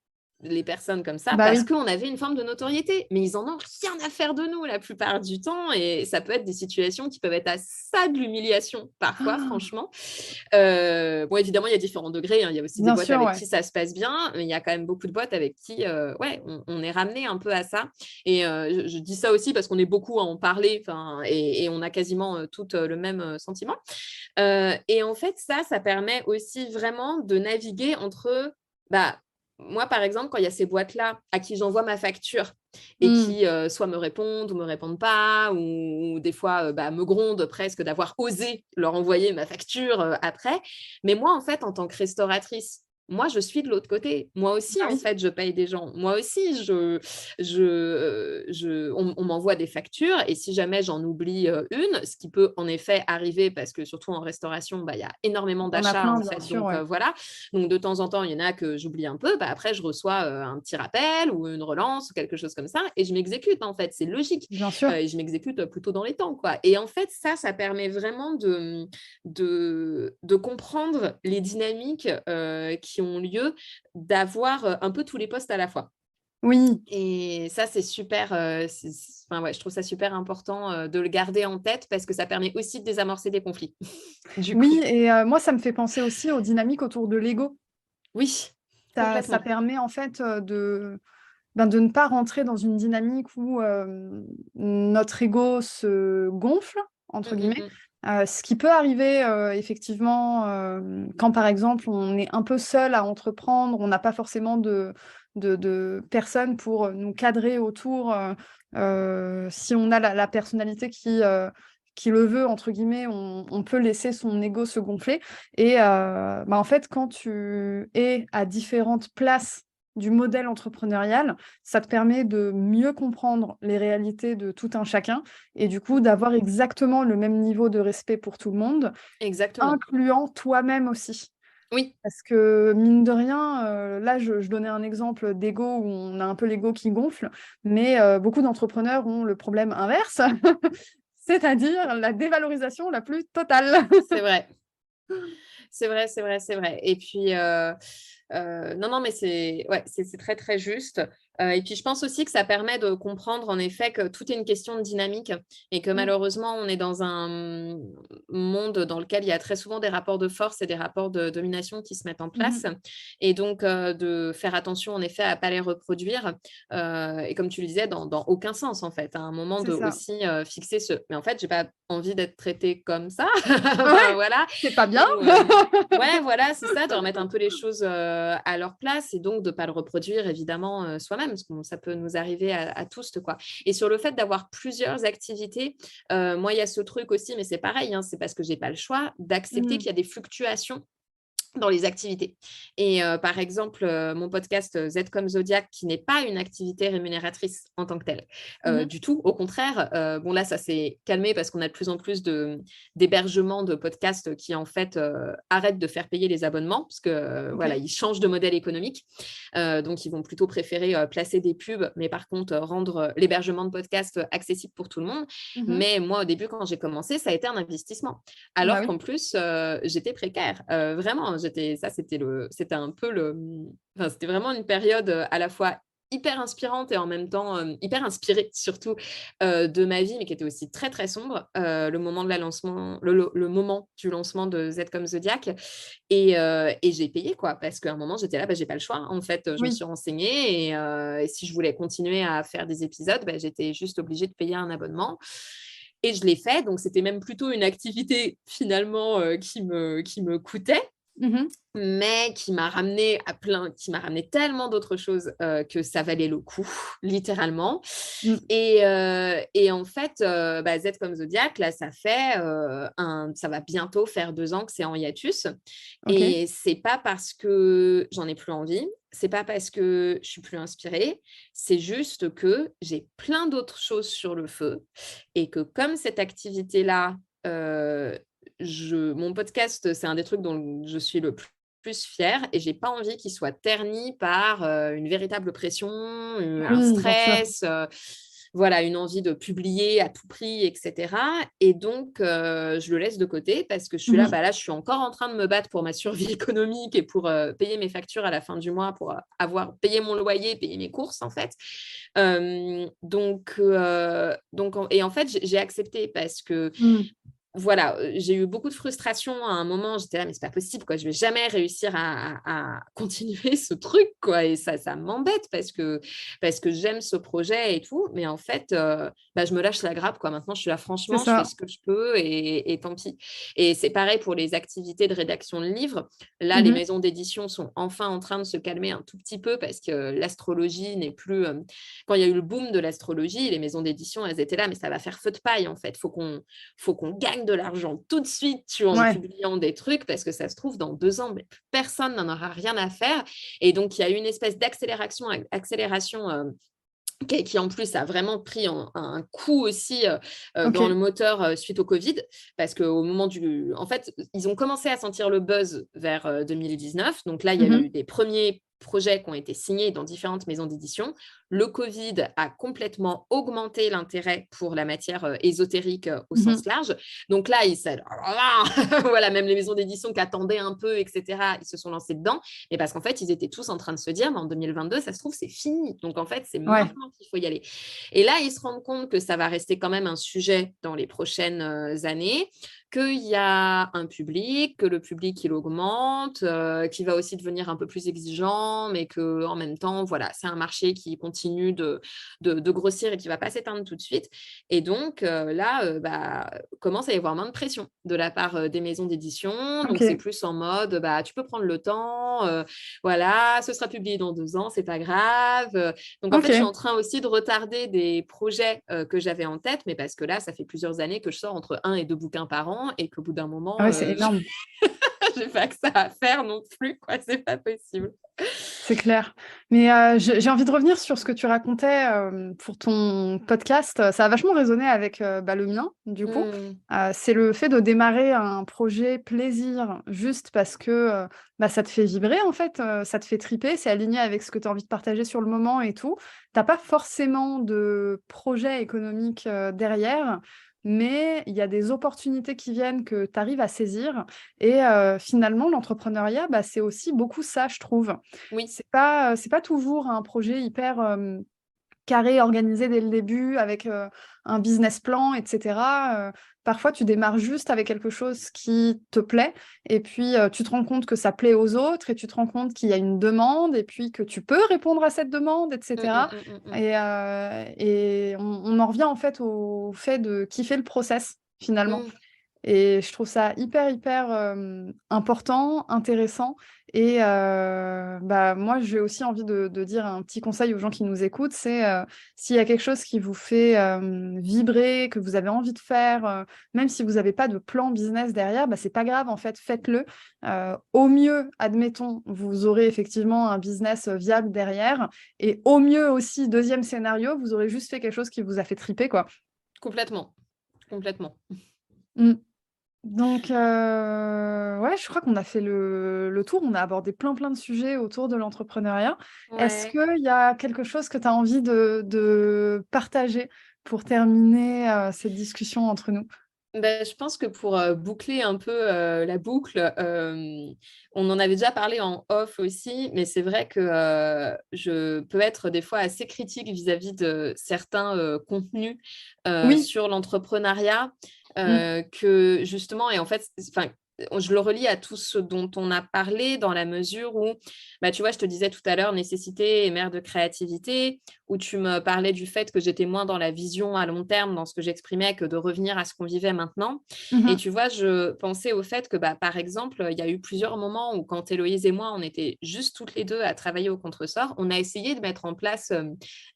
les personnes comme ça Bah parce oui. qu'on avait une forme de notoriété. Mais ils en ont rien à faire de nous la plupart du temps. Et ça peut être des situations qui peuvent être à ça de l'humiliation parfois, franchement. Bon, évidemment, il y a différents degrés, hein. Il y a aussi des Bien boîtes sûr, avec ouais. qui ça se passe bien, mais il y a quand même beaucoup de boîtes avec qui, ouais, on est ramené un peu à ça. Et je dis ça aussi parce qu'on est beaucoup à en parler, et on a quasiment toutes le même sentiment. Et en fait, ça permet aussi vraiment de naviguer entre, bah, moi, par exemple, quand il y a ces boîtes-là à qui j'envoie ma facture et Mmh. qui soit me répondent ou me répondent pas, ou des fois bah, me grondent presque d'avoir osé leur envoyer ma facture après. Mais moi, en fait, en tant que restauratrice, moi, je suis de l'autre côté. Moi aussi, Ah en oui. fait, je paye des gens. Moi aussi, on m'envoie des factures et si jamais j'en oublie une, ce qui peut en effet arriver parce que surtout en restauration, bah, il y a énormément Il y en a d'achats plein, en bien fait. sûr, Donc ouais. voilà. Donc de temps en temps, il y en a que j'oublie un peu. Bah, après, je reçois un petit rappel ou une relance ou quelque chose comme ça et je m'exécute en fait. C'est logique. Bien sûr. Et je m'exécute plutôt dans les temps, quoi. Et en fait, ça permet vraiment de comprendre les dynamiques qui ont lieu, d'avoir un peu tous les postes à la fois. Oui. Et ça, c'est super, enfin, ouais, je trouve ça super important de le garder en tête parce que ça permet aussi de désamorcer des conflits, du coup. Oui et moi, ça me fait penser aussi aux dynamiques autour de l'ego. Oui, Ça complètement. permet en fait, de ne pas rentrer dans une dynamique où, notre ego se «gonfle» Mmh, entre mmh, guillemets. mmh. Ce qui peut arriver, effectivement, quand par exemple on est un peu seul à entreprendre, on n'a pas forcément de personnes pour, nous cadrer autour, si on a la personnalité qui «le veut» entre guillemets, on peut laisser son ego se gonfler et en fait quand tu es à différentes places du modèle entrepreneurial, ça te permet de mieux comprendre les réalités de tout un chacun et du coup Mmh. d'avoir exactement le même niveau de respect pour tout le monde, Exactement. incluant toi-même aussi. Oui, Parce que mine de rien, là je donnais un exemple d'ego où on a un peu l'ego qui gonfle, mais beaucoup d'entrepreneurs ont le problème inverse, c'est-à-dire la dévalorisation la plus totale. c'est vrai. C'est vrai, c'est vrai, c'est vrai. Et puis, non, non, mais c'est ouais, c'est très, très juste. Et puis, je pense aussi que ça permet de comprendre, en effet, que tout est une question de dynamique et que Mmh. malheureusement, on est dans un monde dans lequel il y a très souvent des rapports de force et des rapports de domination qui se mettent en Mmh. place. Et donc, de faire attention, en effet, à pas les reproduire. Et comme tu le disais, dans aucun sens, en fait. À un moment, C'est de ça. aussi fixer ce. Mais en fait, j'ai pas envie d'être traitée comme ça. Enfin, Ouais, voilà. c'est pas bien. Ou, ouais, voilà, c'est ça, de remettre un peu les choses à leur place et donc de ne pas le reproduire évidemment soi-même, parce que bon, ça peut nous arriver à tous, quoi. Et sur le fait d'avoir plusieurs activités, moi, il y a ce truc aussi, mais c'est pareil, hein, c'est parce que j'ai pas le choix, d'accepter Mmh. qu'il y a des fluctuations dans les activités. Et par exemple, mon podcast Z comme Zodiac, qui n'est pas une activité rémunératrice en tant que telle, Mmh. du tout. Au contraire, bon là, ça s'est calmé parce qu'on a de plus en plus d'hébergements de podcasts qui en fait arrêtent de faire payer les abonnements parce que voilà, OK. ils changent de modèle économique. Donc, ils vont plutôt préférer placer des pubs, mais par contre, rendre l'hébergement de podcast accessible pour tout le monde. Mmh. Mais moi, au début, quand j'ai commencé, ça a été un investissement. Bah Alors oui. qu'en plus, j'étais précaire. Vraiment, c'était un peu enfin, c'était vraiment une période, à la fois hyper inspirante et en même temps, hyper inspirée surtout, de ma vie, mais qui était aussi très, très sombre, le moment de la lancement le moment du lancement de Z comme Zodiac et j'ai payé quoi, parce qu'à un moment j'étais là, bah, j'ai pas le choix. En fait, je me Oui. suis renseignée et si je voulais continuer à faire des épisodes, bah, j'étais juste obligée de payer un abonnement et je l'ai fait, donc c'était même plutôt une activité finalement, qui me coûtait, Mmh. mais qui m'a ramené tellement d'autres choses, que ça valait le coup, littéralement. Mmh. Et en fait, bah, Z comme Zodiac, là, ça va bientôt faire 2 ans que c'est en hiatus OK. et c'est pas parce que j'en ai plus envie, c'est pas parce que je suis plus inspirée, c'est juste que j'ai plein d'autres choses sur le feu et que comme cette activité-là, mon podcast, c'est un des trucs dont je suis le plus fière et j'ai pas envie qu'il soit terni par, une véritable pression, un Oui, bien sûr. stress, voilà, une envie de publier à tout prix et cetera et donc je le laisse de côté parce que je suis là, Mmh. bah, là, je suis encore en train de me battre pour ma survie économique et pour, payer mes factures à la fin du mois, pour, avoir payé mon loyer, payer mes courses, en fait. Donc en fait, j'ai accepté parce que Mmh. voilà, j'ai eu beaucoup de frustration à un moment, j'étais là: «Mais c'est pas possible quoi, je vais jamais réussir à continuer ce truc quoi» et ça m'embête parce que j'aime ce projet et tout, mais en fait, bah, je me lâche la grappe quoi. Maintenant, je suis là: C'est «Franchement, je fais ça. ce que je peux et tant pis» et c'est pareil pour les activités de rédaction de livres. Là, les Mmh. maisons d'édition sont enfin en train de se calmer un tout petit peu parce que l'astrologie n'est plus, quand il y a eu le boom de l'astrologie, les maisons d'édition, elles étaient là: «Mais ça va faire feu de paille en fait, faut qu'on gagne gagnes de l'argent tout de suite en Ouais. publiant des trucs, parce que ça se trouve, dans 2 ans, mais personne n'en aura rien à faire. Et donc, il y a eu une espèce accélération qui en plus a vraiment pris un coup aussi dans le Ok. moteur suite au Covid, parce qu'au moment En fait, ils ont commencé à sentir le buzz vers 2019. Donc là, il y a eu Mhm. des premiers projets qui ont été signés dans différentes maisons d'édition. Le Covid a complètement augmenté l'intérêt pour la matière ésotérique au sens Mhm. large. Donc là, voilà, même les maisons d'édition qui attendaient un peu, etc., ils se sont lancés dedans. Mais parce qu'en fait, ils étaient tous en train de se dire, mais en 2022, ça se trouve, c'est fini. Donc en fait, c'est Ouais. maintenant qu'il faut y aller. Et là, ils se rendent compte que ça va rester quand même un sujet dans les prochaines années, qu'il y a un public, que le public, il augmente, qui va aussi devenir un peu plus exigeant, mais qu'en même temps, voilà, c'est un marché qui continue de grossir et qui ne va pas s'éteindre tout de suite. Et donc, là, commence à y avoir moins de pression de la part des maisons d'édition. Donc, c'est Ok. plus en mode, tu peux prendre le temps, voilà, ce sera publié dans 2 ans, c'est pas grave. Donc, en fait, je suis en Ok. train aussi de retarder des projets que j'avais en tête, mais parce que là, ça fait plusieurs années que je sors entre 1 et 2 bouquins par an et qu'au bout d'un Ah moment, ouais, c'est énorme. j'ai pas que ça à faire non plus, quoi, c'est pas possible. C'est clair. Mais j'ai envie de revenir sur ce que tu racontais pour ton podcast. Ça a vachement résonné avec le mien, du coup. Mm, C'est le fait de démarrer un projet plaisir juste parce que ça te fait vibrer, en fait. Ça te fait triper, c'est aligné avec ce que tu as envie de partager sur le moment et tout. T'as pas forcément de projet économique derrière, mais il y a des opportunités qui viennent que tu arrives à saisir. Et finalement, l'entrepreneuriat, c'est aussi beaucoup ça, je trouve. oui. C'est pas toujours un projet hyper, carré, organisé dès le début avec, un business plan et cetera. Parfois, tu démarres juste avec quelque chose qui te plaît et puis, tu te rends compte que ça plaît aux autres et tu te rends compte qu'il y a une demande et puis que tu peux répondre à cette demande et Mm, mm, cetera mm, mm, mm. et on en revient, en fait, au fait de kiffer le process, finalement. Mm. Et je trouve ça hyper, hyper, important, intéressant et moi, j'ai aussi envie de dire un petit conseil aux gens qui nous écoutent, c'est, s'il y a quelque chose qui vous fait, vibrer, que vous avez envie de faire, même si vous avez pas de plan business derrière, c'est pas grave, en fait, faites-le. Au mieux, admettons, vous aurez effectivement un business, viable derrière et au mieux aussi, deuxième scénario, vous aurez juste fait quelque chose qui vous a fait triper, quoi. Complètement, complètement. Mmh. Donc, ouais, je crois qu'on a fait le tour. On a abordé plein, plein de sujets autour de l'entrepreneuriat. Est-ce Ouais. qu'il y a quelque chose que tu as envie de partager pour terminer, cette discussion entre nous? Je pense que pour boucler un peu la boucle, on en avait déjà parlé en off aussi, mais c'est vrai que je peux être des fois assez critique vis-à-vis de certains contenus Oui. sur l'entrepreneuriat, Mmh. que justement, et en fait, enfin, je le relie à tout ce dont on a parlé dans la mesure où, tu vois, je te disais tout à l'heure, nécessité est mère de créativité, où tu me parlais du fait que j'étais moins dans la vision à long terme, dans ce que j'exprimais, que de revenir à ce qu'on vivait maintenant. Mmh Et mh. tu vois, je pensais au fait que, par exemple, il y a eu plusieurs moments où quand Héloïse et moi, on était juste toutes les deux à travailler au contresort, on a essayé de mettre en place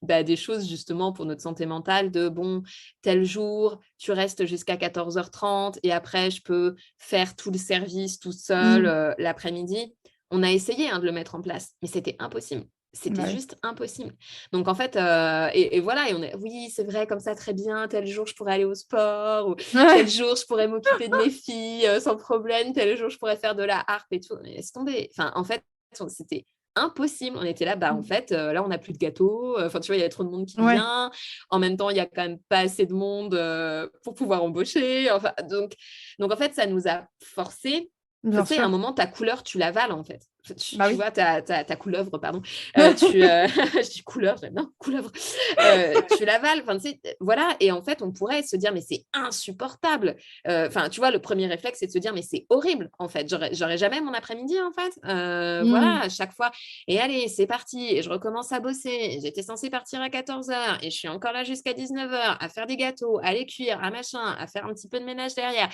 des choses justement pour notre santé mentale, de bon, tel jour, tu restes jusqu'à 14h30 et après, je peux faire tout le service tout seul Mmh. l'après-midi. On a essayé de le mettre en place, mais c'était impossible. C'était Bah, oui. juste impossible. Donc, en fait, et voilà, et on est, oui, c'est vrai, comme ça, très bien, tel jour, je pourrais aller au sport, ou tel Ouais. jour, je pourrais m'occuper de mes filles sans problème, tel jour, je pourrais faire de la harpe et tout. Mais laisse tomber. Enfin, en fait, c'était impossible. On était là, en Mmh. fait, là, on n'a plus de gâteau. Enfin, tu vois, il y a trop de monde qui Ouais, vient. En même temps, il y a quand même pas assez de monde pour pouvoir embaucher. Enfin, donc, en fait, ça nous a forcé. Tu bien sais, à un sûr. moment, ta couleur, tu l'avales, en fait. Tu, Bah, tu oui. vois, ta couleuvre, pardon. Je dis couleur, j'aime bien, couleuvre. Tu l'avales, enfin, tu sais, voilà. Et en fait, on pourrait se dire, mais c'est insupportable. Enfin, tu vois, le premier réflexe, c'est de se dire, mais c'est horrible, en fait. J'aurais jamais mon après-midi, en fait. Mmh. Voilà, à chaque fois. Et allez, c'est parti. Et je recommence à bosser. J'étais censée partir à 14h et je suis encore là jusqu'à 19h à faire des gâteaux, à les cuire, à machin, à faire un petit peu de ménage derrière.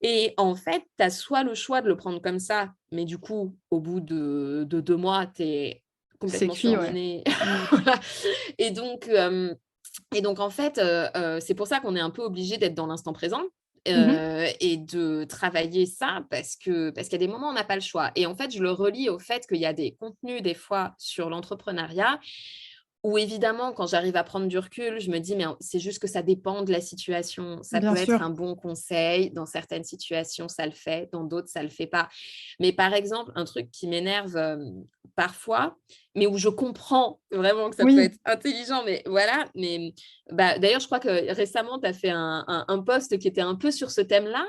Et en fait, tu as soit le choix de le prendre comme ça, mais du coup, au bout de 2 mois, tu es C'est complètement cuit, ouais. surmenée. Mmh. Voilà. Et donc, en fait, c'est pour ça qu'on est un peu obligé d'être dans l'instant présent. Mhm. et de travailler ça parce qu'il y a des moments où on n'a pas le choix. Et en fait, je le relie au fait qu'il y a des contenus des fois sur l'entrepreneuriat où évidemment, quand j'arrive à prendre du recul, je me dis, mais c'est juste que ça dépend de la situation. Ça Bien peut être sûr. un bon conseil. Dans certaines situations, ça le fait. Dans d'autres, ça le fait pas. Mais par exemple, un truc qui m'énerve parfois, mais où je comprends vraiment que ça peut Oui, être intelligent, mais voilà. Mais bah, d'ailleurs, je crois que récemment, tu as fait un post qui était un peu sur ce thème-là.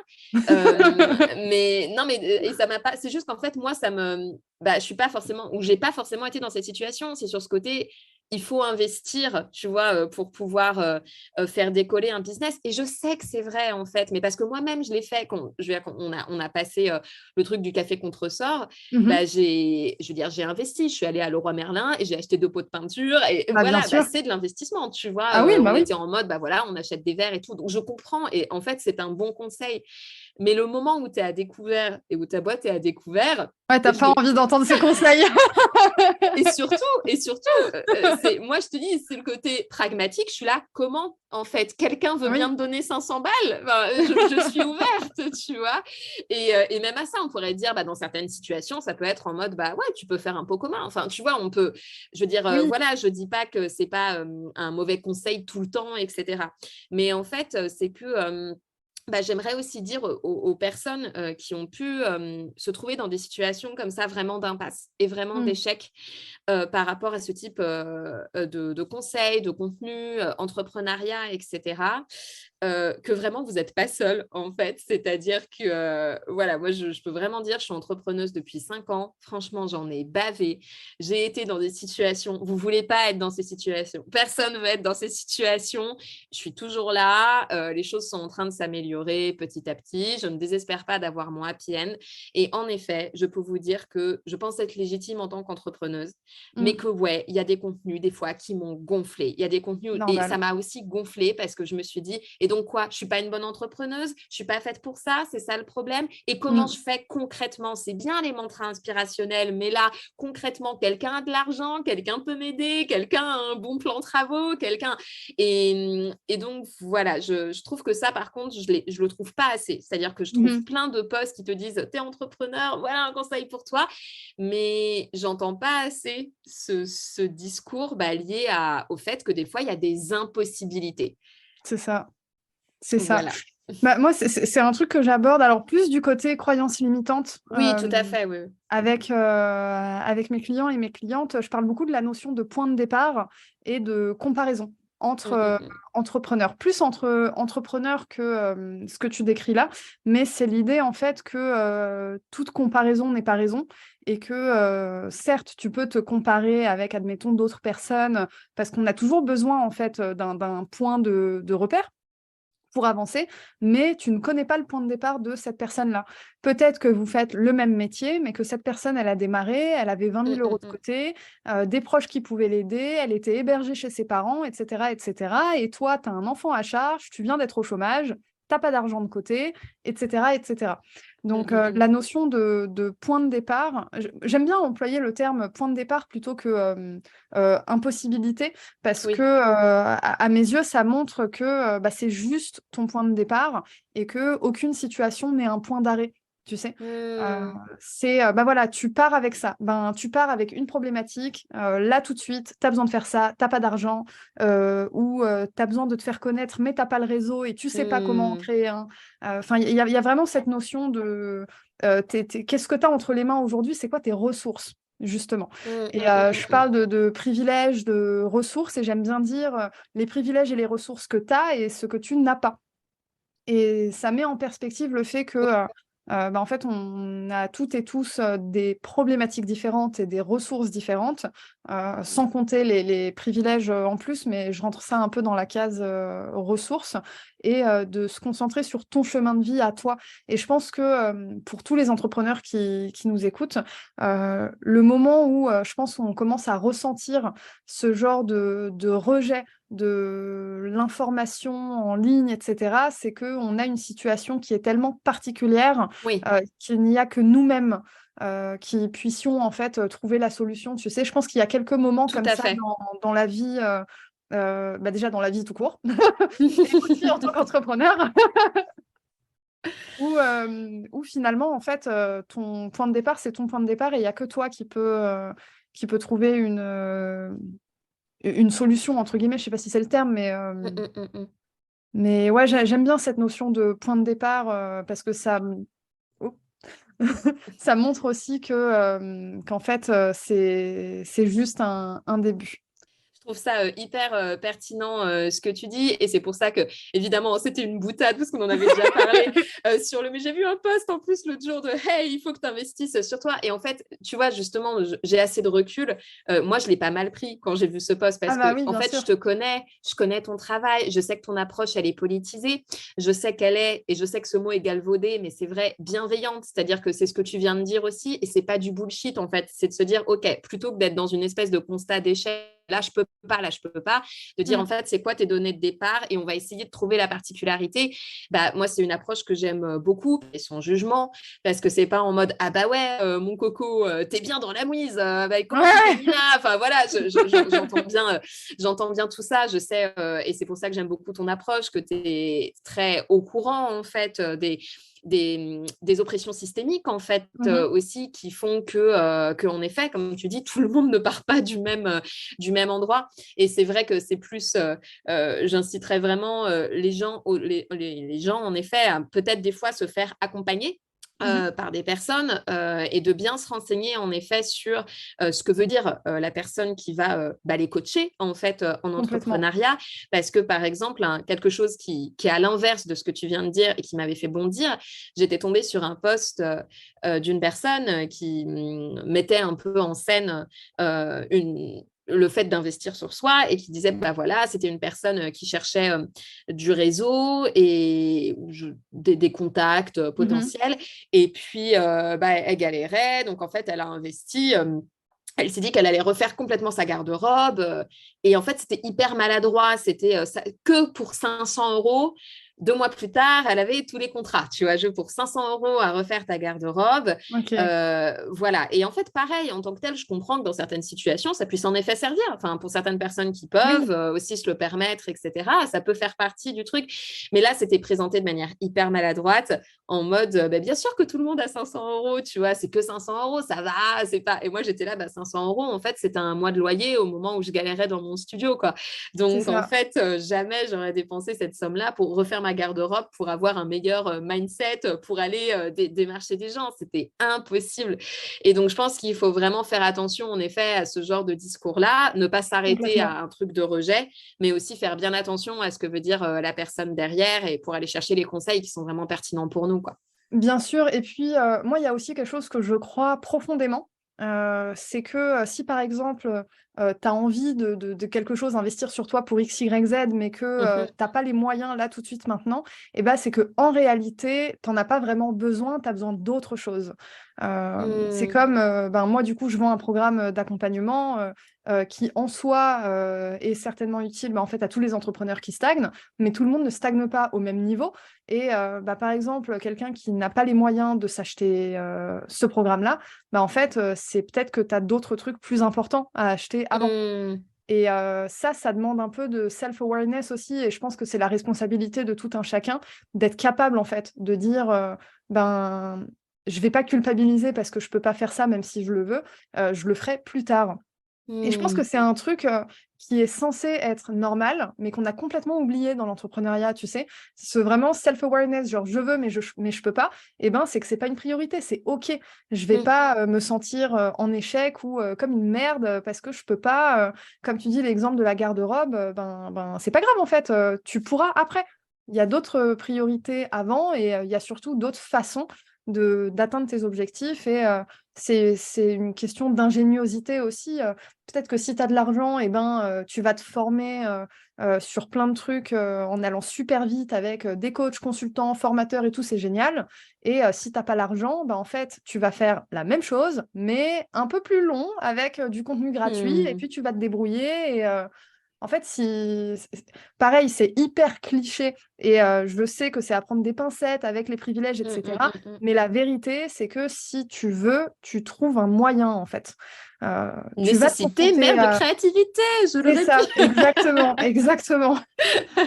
Mais non, mais et ça m'a pas. C'est juste qu'en fait, moi, je suis pas forcément, ou j'ai pas forcément été dans cette situation. C'est sur ce côté, il faut investir, tu vois, pour pouvoir faire décoller un business. Et je sais que c'est vrai, en fait, mais parce que moi-même, je l'ai fait. On a passé le truc du café contre-sort. Bah, mhm. je veux dire, j'ai investi. Je suis allée à Leroy Merlin et j'ai acheté 2 pots de peinture. Et Bah, bien voilà, bah, sûr. c'est de l'investissement, tu vois. Ah oui, On bah oui. était en mode, bah voilà, on achète des verres et tout. Donc, je comprends. Et en fait, c'est un bon conseil. Mais le moment où tu es à découvert et où ta boîte est à découvert, Ouais, t'as je pas l'ai envie d'entendre ces conseils. c'est moi, je te dis, c'est le côté pragmatique. Je suis là, comment, en fait, quelqu'un veut bien Oui. me donner 500 balles? Enfin, je suis ouverte, tu vois. Et même à ça, on pourrait dire, bah, dans certaines situations, ça peut être en mode, bah ouais, tu peux faire un pot commun. Enfin, tu vois, on peut, je veux dire, Oui. voilà, je dis pas que c'est pas un mauvais conseil tout le temps, etc. Mais en fait, c'est que bah, j'aimerais aussi dire aux personnes qui ont pu se trouver dans des situations comme ça, vraiment d'impasse et vraiment Mm. d'échec par rapport à ce type de conseils, de contenus, entrepreneuriat, etc., que vraiment, vous n'êtes pas seul, en fait. C'est-à-dire que, voilà, moi, je peux vraiment dire, je suis entrepreneuse depuis 5 ans. Franchement, j'en ai bavé. J'ai été dans des situations, vous ne voulez pas être dans ces situations. Personne ne veut être dans ces situations. Je suis toujours là. Les choses sont en train de s'améliorer petit à petit. Je ne désespère pas d'avoir mon happy end. Et en effet, je peux vous dire que je pense être légitime en tant qu'entrepreneuse, mais Mm. que, ouais, il y a des contenus, des fois, qui m'ont gonflé. Il y a des contenus, et ça Normal. m'a aussi gonflé parce que je me suis dit, et donc quoi, je suis pas une bonne entrepreneuse, je suis pas faite pour ça, c'est ça le problème. Et comment Mm. je fais concrètement? C'est bien les mantras inspirationnels, mais là, concrètement, quelqu'un a de l'argent, quelqu'un peut m'aider, quelqu'un a un bon plan travaux, quelqu'un. Et donc, voilà, je trouve que ça, par contre, je le trouve pas assez. C'est-à-dire que je trouve Mhm. plein de posts qui te disent, t'es entrepreneur, voilà un conseil pour toi. Mais j'entends pas assez ce discours lié au fait que des fois, il y a des impossibilités. C'est ça. C'est ça. Voilà. Bah, moi, c'est un truc que j'aborde, alors plus du côté croyances limitantes. Oui, tout à fait, oui. Avec mes clients et mes clientes, je parle beaucoup de la notion de point de départ et de comparaison entre Mm, mm, mm. entrepreneurs, plus entre entrepreneurs que ce que tu décris là, mais c'est l'idée en fait que toute comparaison n'est pas raison et que certes, tu peux te comparer avec, admettons, d'autres personnes parce qu'on a toujours besoin en fait d'un point de repère pour avancer, mais tu ne connais pas le point de départ de cette personne-là. Peut-être que vous faites le même métier, mais que cette personne, elle a démarré, elle avait 20 Mm, 000 euros mm, de mm. côté, des proches qui pouvaient l'aider, elle était hébergée chez ses parents, etc., etc. Et toi, tu as un enfant à charge, tu viens d'être au chômage, t'as pas d'argent de côté, etc., etc. Mm, Donc, mm, mm. la notion de point de départ, j'aime bien employer le terme point de départ plutôt que impossibilité, parce que, Oui. à mes yeux, ça montre que bah, c'est juste ton point de départ et que aucune situation n'est un point d'arrêt, tu sais. Euh, Mm, bah voilà, tu pars avec ça. Ben, tu pars avec une problématique. Là, tout de suite, tu as besoin de faire ça, t'as pas d'argent, ou tu as besoin de te faire connaître, mais t'as pas le réseau et tu sais pas comment en mm, créer un. Enfin, il y a vraiment cette notion de qu'est-ce que tu as entre les mains aujourd'hui? C'est quoi tes ressources? Justement. mm, Et mm, mm, je mm, mm. parle de privilèges, de ressources, et j'aime bien dire les privilèges et les ressources que tu as et ce que tu n'as pas. Et ça met en perspective le fait que, bah, en fait, on a toutes et tous des problématiques différentes et des ressources différentes, sans compter les privilèges en plus, mais je rentre ça un peu dans la case ressources, et de se concentrer sur ton chemin de vie à toi. Et je pense que pour tous les entrepreneurs qui nous écoutent, le moment où je pense on commence à ressentir ce genre de rejet de l'information en ligne, etc., c'est qu'on a une situation qui est tellement particulière Oui, qu'il n'y a que nous-mêmes qui puissions en fait trouver la solution. Tu sais, je pense qu'il y a quelques moments tout comme à ça fait. dans la vie, bah déjà dans la vie tout court, et aussi en tant qu'entrepreneur, Où finalement, en fait, ton point de départ, c'est ton point de départ et il y a que toi qui peut trouver une «solution» entre guillemets, je sais pas si c'est le terme, mais ouais, j'aime bien cette notion de point de départ, parce que oh, ça montre aussi qu'en fait, c'est juste un début. Je trouve ça hyper pertinent ce que tu dis et c'est pour ça que évidemment c'était une boutade parce qu'on en avait déjà parlé sur le mais j'ai vu un post en plus l'autre jour de hey il faut que tu investisses sur toi et en fait tu vois justement j'ai assez de recul moi je l'ai pas mal pris quand j'ai vu ce post Ah parce bah que oui, en bien fait sûr. je connais ton travail je sais que ton approche elle est politisée je sais qu'elle est et je sais que ce mot est galvaudé mais c'est vrai bienveillante c'est-à-dire que c'est ce que tu viens de dire aussi et c'est pas du bullshit en fait c'est de se dire ok plutôt que d'être dans une espèce de constat d'échec là je peux pas, là je peux pas, de dire en Mmh. fait c'est quoi tes données de départ et on va essayer de trouver la particularité. Bah moi c'est une approche que j'aime beaucoup et sans jugement parce que c'est pas en mode ah bah ouais mon coco t'es bien dans la mouise, bah, comment tu t'es Ouais! mis là, enfin voilà j'entends bien tout ça, je sais et c'est pour ça que j'aime beaucoup ton approche que tu es très au courant en fait des oppressions systémiques en fait Mmh. aussi qui font que en effet comme tu dis tout le monde ne part pas du même endroit. Et c'est vrai que c'est plus, j'inciterais vraiment les gens, en effet, à peut-être des fois se faire accompagner. Mmh. Par des personnes et de bien se renseigner en effet sur ce que veut dire la personne qui va bah, les coacher en fait en Complètement. entrepreneuriat parce que par exemple quelque chose qui est à l'inverse de ce que tu viens de dire et qui m'avait fait bondir j'étais tombée sur un post d'une personne qui mettait un peu en scène le fait d'investir sur soi et qui disait bah voilà c'était une personne qui cherchait du réseau et des contacts Mmh. potentiels et puis bah, elle galérait donc en fait elle a investi elle s'est dit qu'elle allait refaire complètement sa garde-robe et en fait c'était hyper maladroit c'était que pour 500 euros 2 mois plus tard, elle avait tous les contrats. Tu vois, pour 500 euros à refaire ta garde-robe. OK. Voilà. Et en fait, pareil, en tant que tel, je comprends que dans certaines situations, ça puisse en effet servir. Enfin, pour certaines personnes qui Oui. peuvent aussi se le permettre, etc., ça peut faire partie du truc. Mais là, c'était présenté de manière hyper maladroite, en mode, bah, bien sûr que tout le monde a 500 euros, tu vois, c'est que 500 euros, ça va, c'est pas. Et moi, j'étais là, bah, 500 euros, en fait, c'était un mois de loyer au moment où je galérais dans mon studio, quoi. C'est Donc, en ça. fait, jamais j'aurais dépensé cette somme-là pour refaire ma garde-robe, pour avoir un meilleur mindset, pour aller démarcher des gens. C'était impossible. Et donc, je pense qu'il faut vraiment faire attention, en effet, à ce genre de discours-là, ne pas s'arrêter Complètement. à un truc de rejet, mais aussi faire bien attention à ce que veut dire la personne derrière et pour aller chercher les conseils qui sont vraiment pertinents pour nous, quoi. Bien sûr et puis, moi, il y a aussi quelque chose que je crois profondément, c'est que, si par exemple, tu as envie de quelque chose, investir sur toi pour X, Y, Z, mais que, Mhm. tu pas les moyens là tout de suite maintenant et ben, c'est que en réalité, tu en as pas vraiment besoin, tu as besoin d'autre chose. C'est Mm. comme, ben, moi, du coup, je vends un programme, d'accompagnement, qui en soi, est certainement utile, bah, en fait, à tous les entrepreneurs qui stagnent, mais tout le monde ne stagne pas au même niveau et bah, par exemple, quelqu'un qui n'a pas les moyens de s'acheter, ce programme-là, bah, en fait, c'est peut-être que tu as d'autres trucs plus importants à acheter avant Mm. et ça demande un peu de self-awareness aussi et je pense que c'est la responsabilité de tout un chacun d'être capable, en fait, de dire, «Ben, je vais pas culpabiliser parce que je peux pas faire ça même si je le veux, je le ferai plus tard». Et je pense que Mm. c'est un truc, qui est censé être normal, mais qu'on a complètement oublié dans l'entrepreneuriat, tu sais? Ce vraiment self-awareness, genre: «Je veux, mais je peux pas», et ben, c'est que c'est pas une priorité, c'est OK. Je vais Mm. pas, me sentir, en échec ou, comme une merde, parce que je peux pas, comme tu dis l'exemple de la garde-robe, ben, c'est pas grave en fait, tu pourras après. Il y a d'autres, priorités avant et il y a surtout d'autres façons d'atteindre tes objectifs et c'est une question d'ingéniosité aussi, peut-être que si tu as de l'argent et ben, tu vas te former, sur plein de trucs, en allant super vite avec, des coachs, consultants, formateurs et tout, c'est génial et si tu as pas l'argent, bah, en fait, tu vas faire la même chose, mais un peu plus long avec, du contenu gratuit et Mm. puis tu vas te débrouiller et en fait, si c pareil, c'est hyper cliché et je sais que c'est à prendre des pincettes avec les privilèges et Mm. Mm. cetera, Mm. Mm. mais la vérité, c'est que si tu veux, tu trouves un moyen, en fait. Heu, tu vas te Nécessité confronter mère de à créativité, je le c'est ça, répète. exactement, exactement,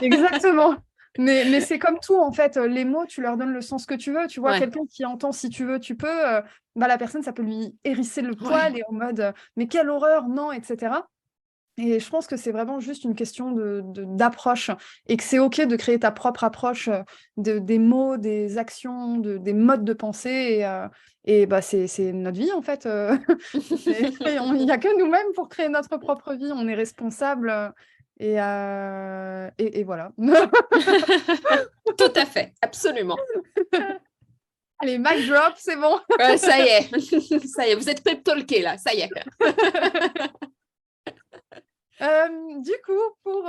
exactement. Mais c'est comme tout, en fait. Les mots, tu leur donnes le sens que tu veux. Tu vois, quelqu'un qui entend si tu veux, tu peux. La personne, ça peut lui hérisser le poil et en mode mais quelle horreur, non, etc. Et je pense que c'est vraiment juste une question d'approche et que c'est OK de créer ta propre approche des mots, des actions, des modes de pensée. Et c'est notre vie, en fait. Il n'y a que nous-mêmes pour créer notre propre vie. On est responsable. Et voilà. Tout à fait, absolument. Allez, mic drop, c'est bon. Ça y est, ça y est, vous êtes pep talké là, ça y est. Du coup, pour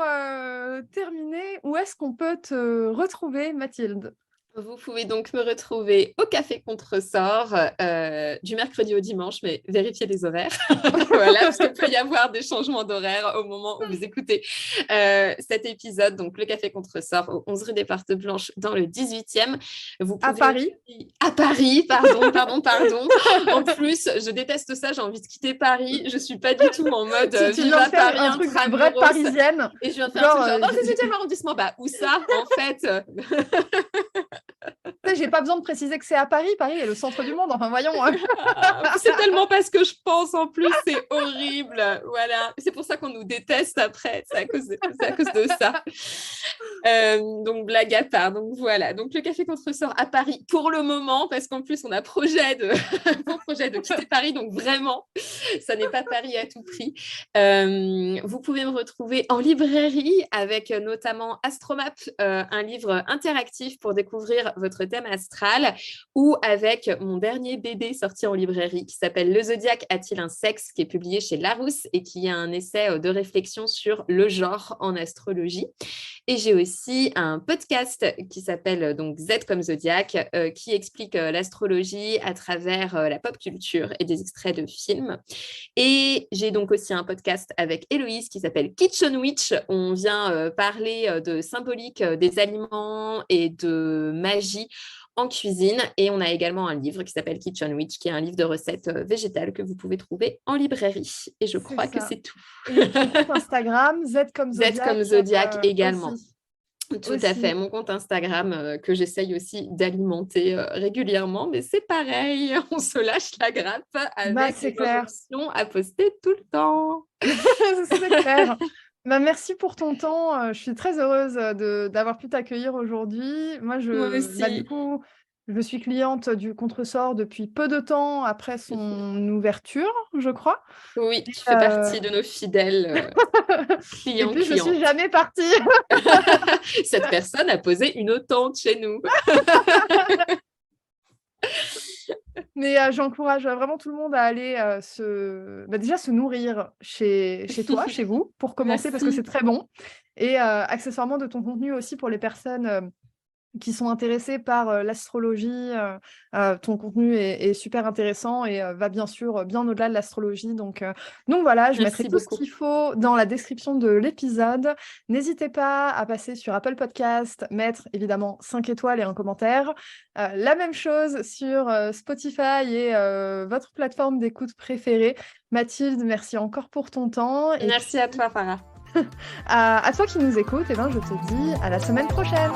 terminer, où est-ce qu'on peut te retrouver, Mathilde ? Vous pouvez donc me retrouver au Café Contresort du mercredi au dimanche, mais vérifiez les horaires. Voilà, parce qu'il peut y avoir des changements d'horaire au moment où vous écoutez cet épisode. Donc, le Café Contresort au 11 rue des Portes Blanches dans le 18e. Vous pouvez à Paris. À Paris, pardon. En plus, je déteste ça, j'ai envie de quitter Paris. Je ne suis pas du tout en mode viva Paris, un truc de vraie parisienne. Et je viens de faire un truc genre, dans le 18e arrondissement. Bah, où ça, en fait j'ai pas besoin de préciser que c'est à Paris. Paris est le centre du monde. Enfin, voyons. C'est tellement pas ce que je pense en plus. C'est horrible. Voilà. C'est pour ça qu'on nous déteste après. C'est à cause de ça. Donc, blague à part. Donc, voilà. Donc, le Café Contresort à Paris pour le moment, parce qu'en plus, on a projet de quitter Paris. Donc, vraiment, ça n'est pas Paris à tout prix. Vous pouvez me retrouver en librairie avec notamment Astromap, un livre interactif pour découvrir votre thème astral, ou avec mon dernier BD sorti en librairie qui s'appelle Le Zodiaque a-t-il un sexe, qui est publié chez Larousse et qui est un essai de réflexion sur le genre en astrologie. Et j'ai aussi un podcast qui s'appelle donc Z comme Zodiaque, qui explique l'astrologie à travers la pop culture et des extraits de films. Et j'ai donc aussi un podcast avec Héloïse qui s'appelle Kitchen Witch. On vient parler de symbolique des aliments et de magie en cuisine. Et on a également un livre qui s'appelle Kitchen Witch, qui est un livre de recettes végétales que vous pouvez trouver en librairie. Et je crois que c'est tout. Et ton compte Instagram, Z comme Zodiac. Z comme Zodiac également. Aussi. Tout à fait. Mon compte Instagram que j'essaye aussi d'alimenter régulièrement, mais c'est pareil, on se lâche la grappe avec des injonctions à poster tout le temps. C'est clair. Merci pour ton temps. Je suis très heureuse d'avoir pu t'accueillir aujourd'hui. Moi aussi. Du coup, je suis cliente du Contresort depuis peu de temps après son ouverture, je crois. Oui, tu fais partie de nos fidèles clients. Et puis, je ne suis jamais partie. Cette personne a posé une tente chez nous. Mais j'encourage vraiment tout le monde à aller déjà se nourrir chez toi, chez vous, pour commencer, parce que c'est très bon. Et accessoirement de ton contenu aussi pour les personnes qui sont intéressés par l'astrologie. Ton contenu est super intéressant et va bien sûr bien au-delà de l'astrologie. Donc voilà, je mettrai tout ce qu'il faut dans la description de l'épisode. N'hésitez pas à passer sur Apple Podcast, mettre évidemment 5 étoiles et un commentaire. La même chose sur Spotify et votre plateforme d'écoute préférée. Mathilde, merci encore pour ton temps. Et merci à toi, Farah. À toi qui nous écoutes, je te dis à la semaine prochaine.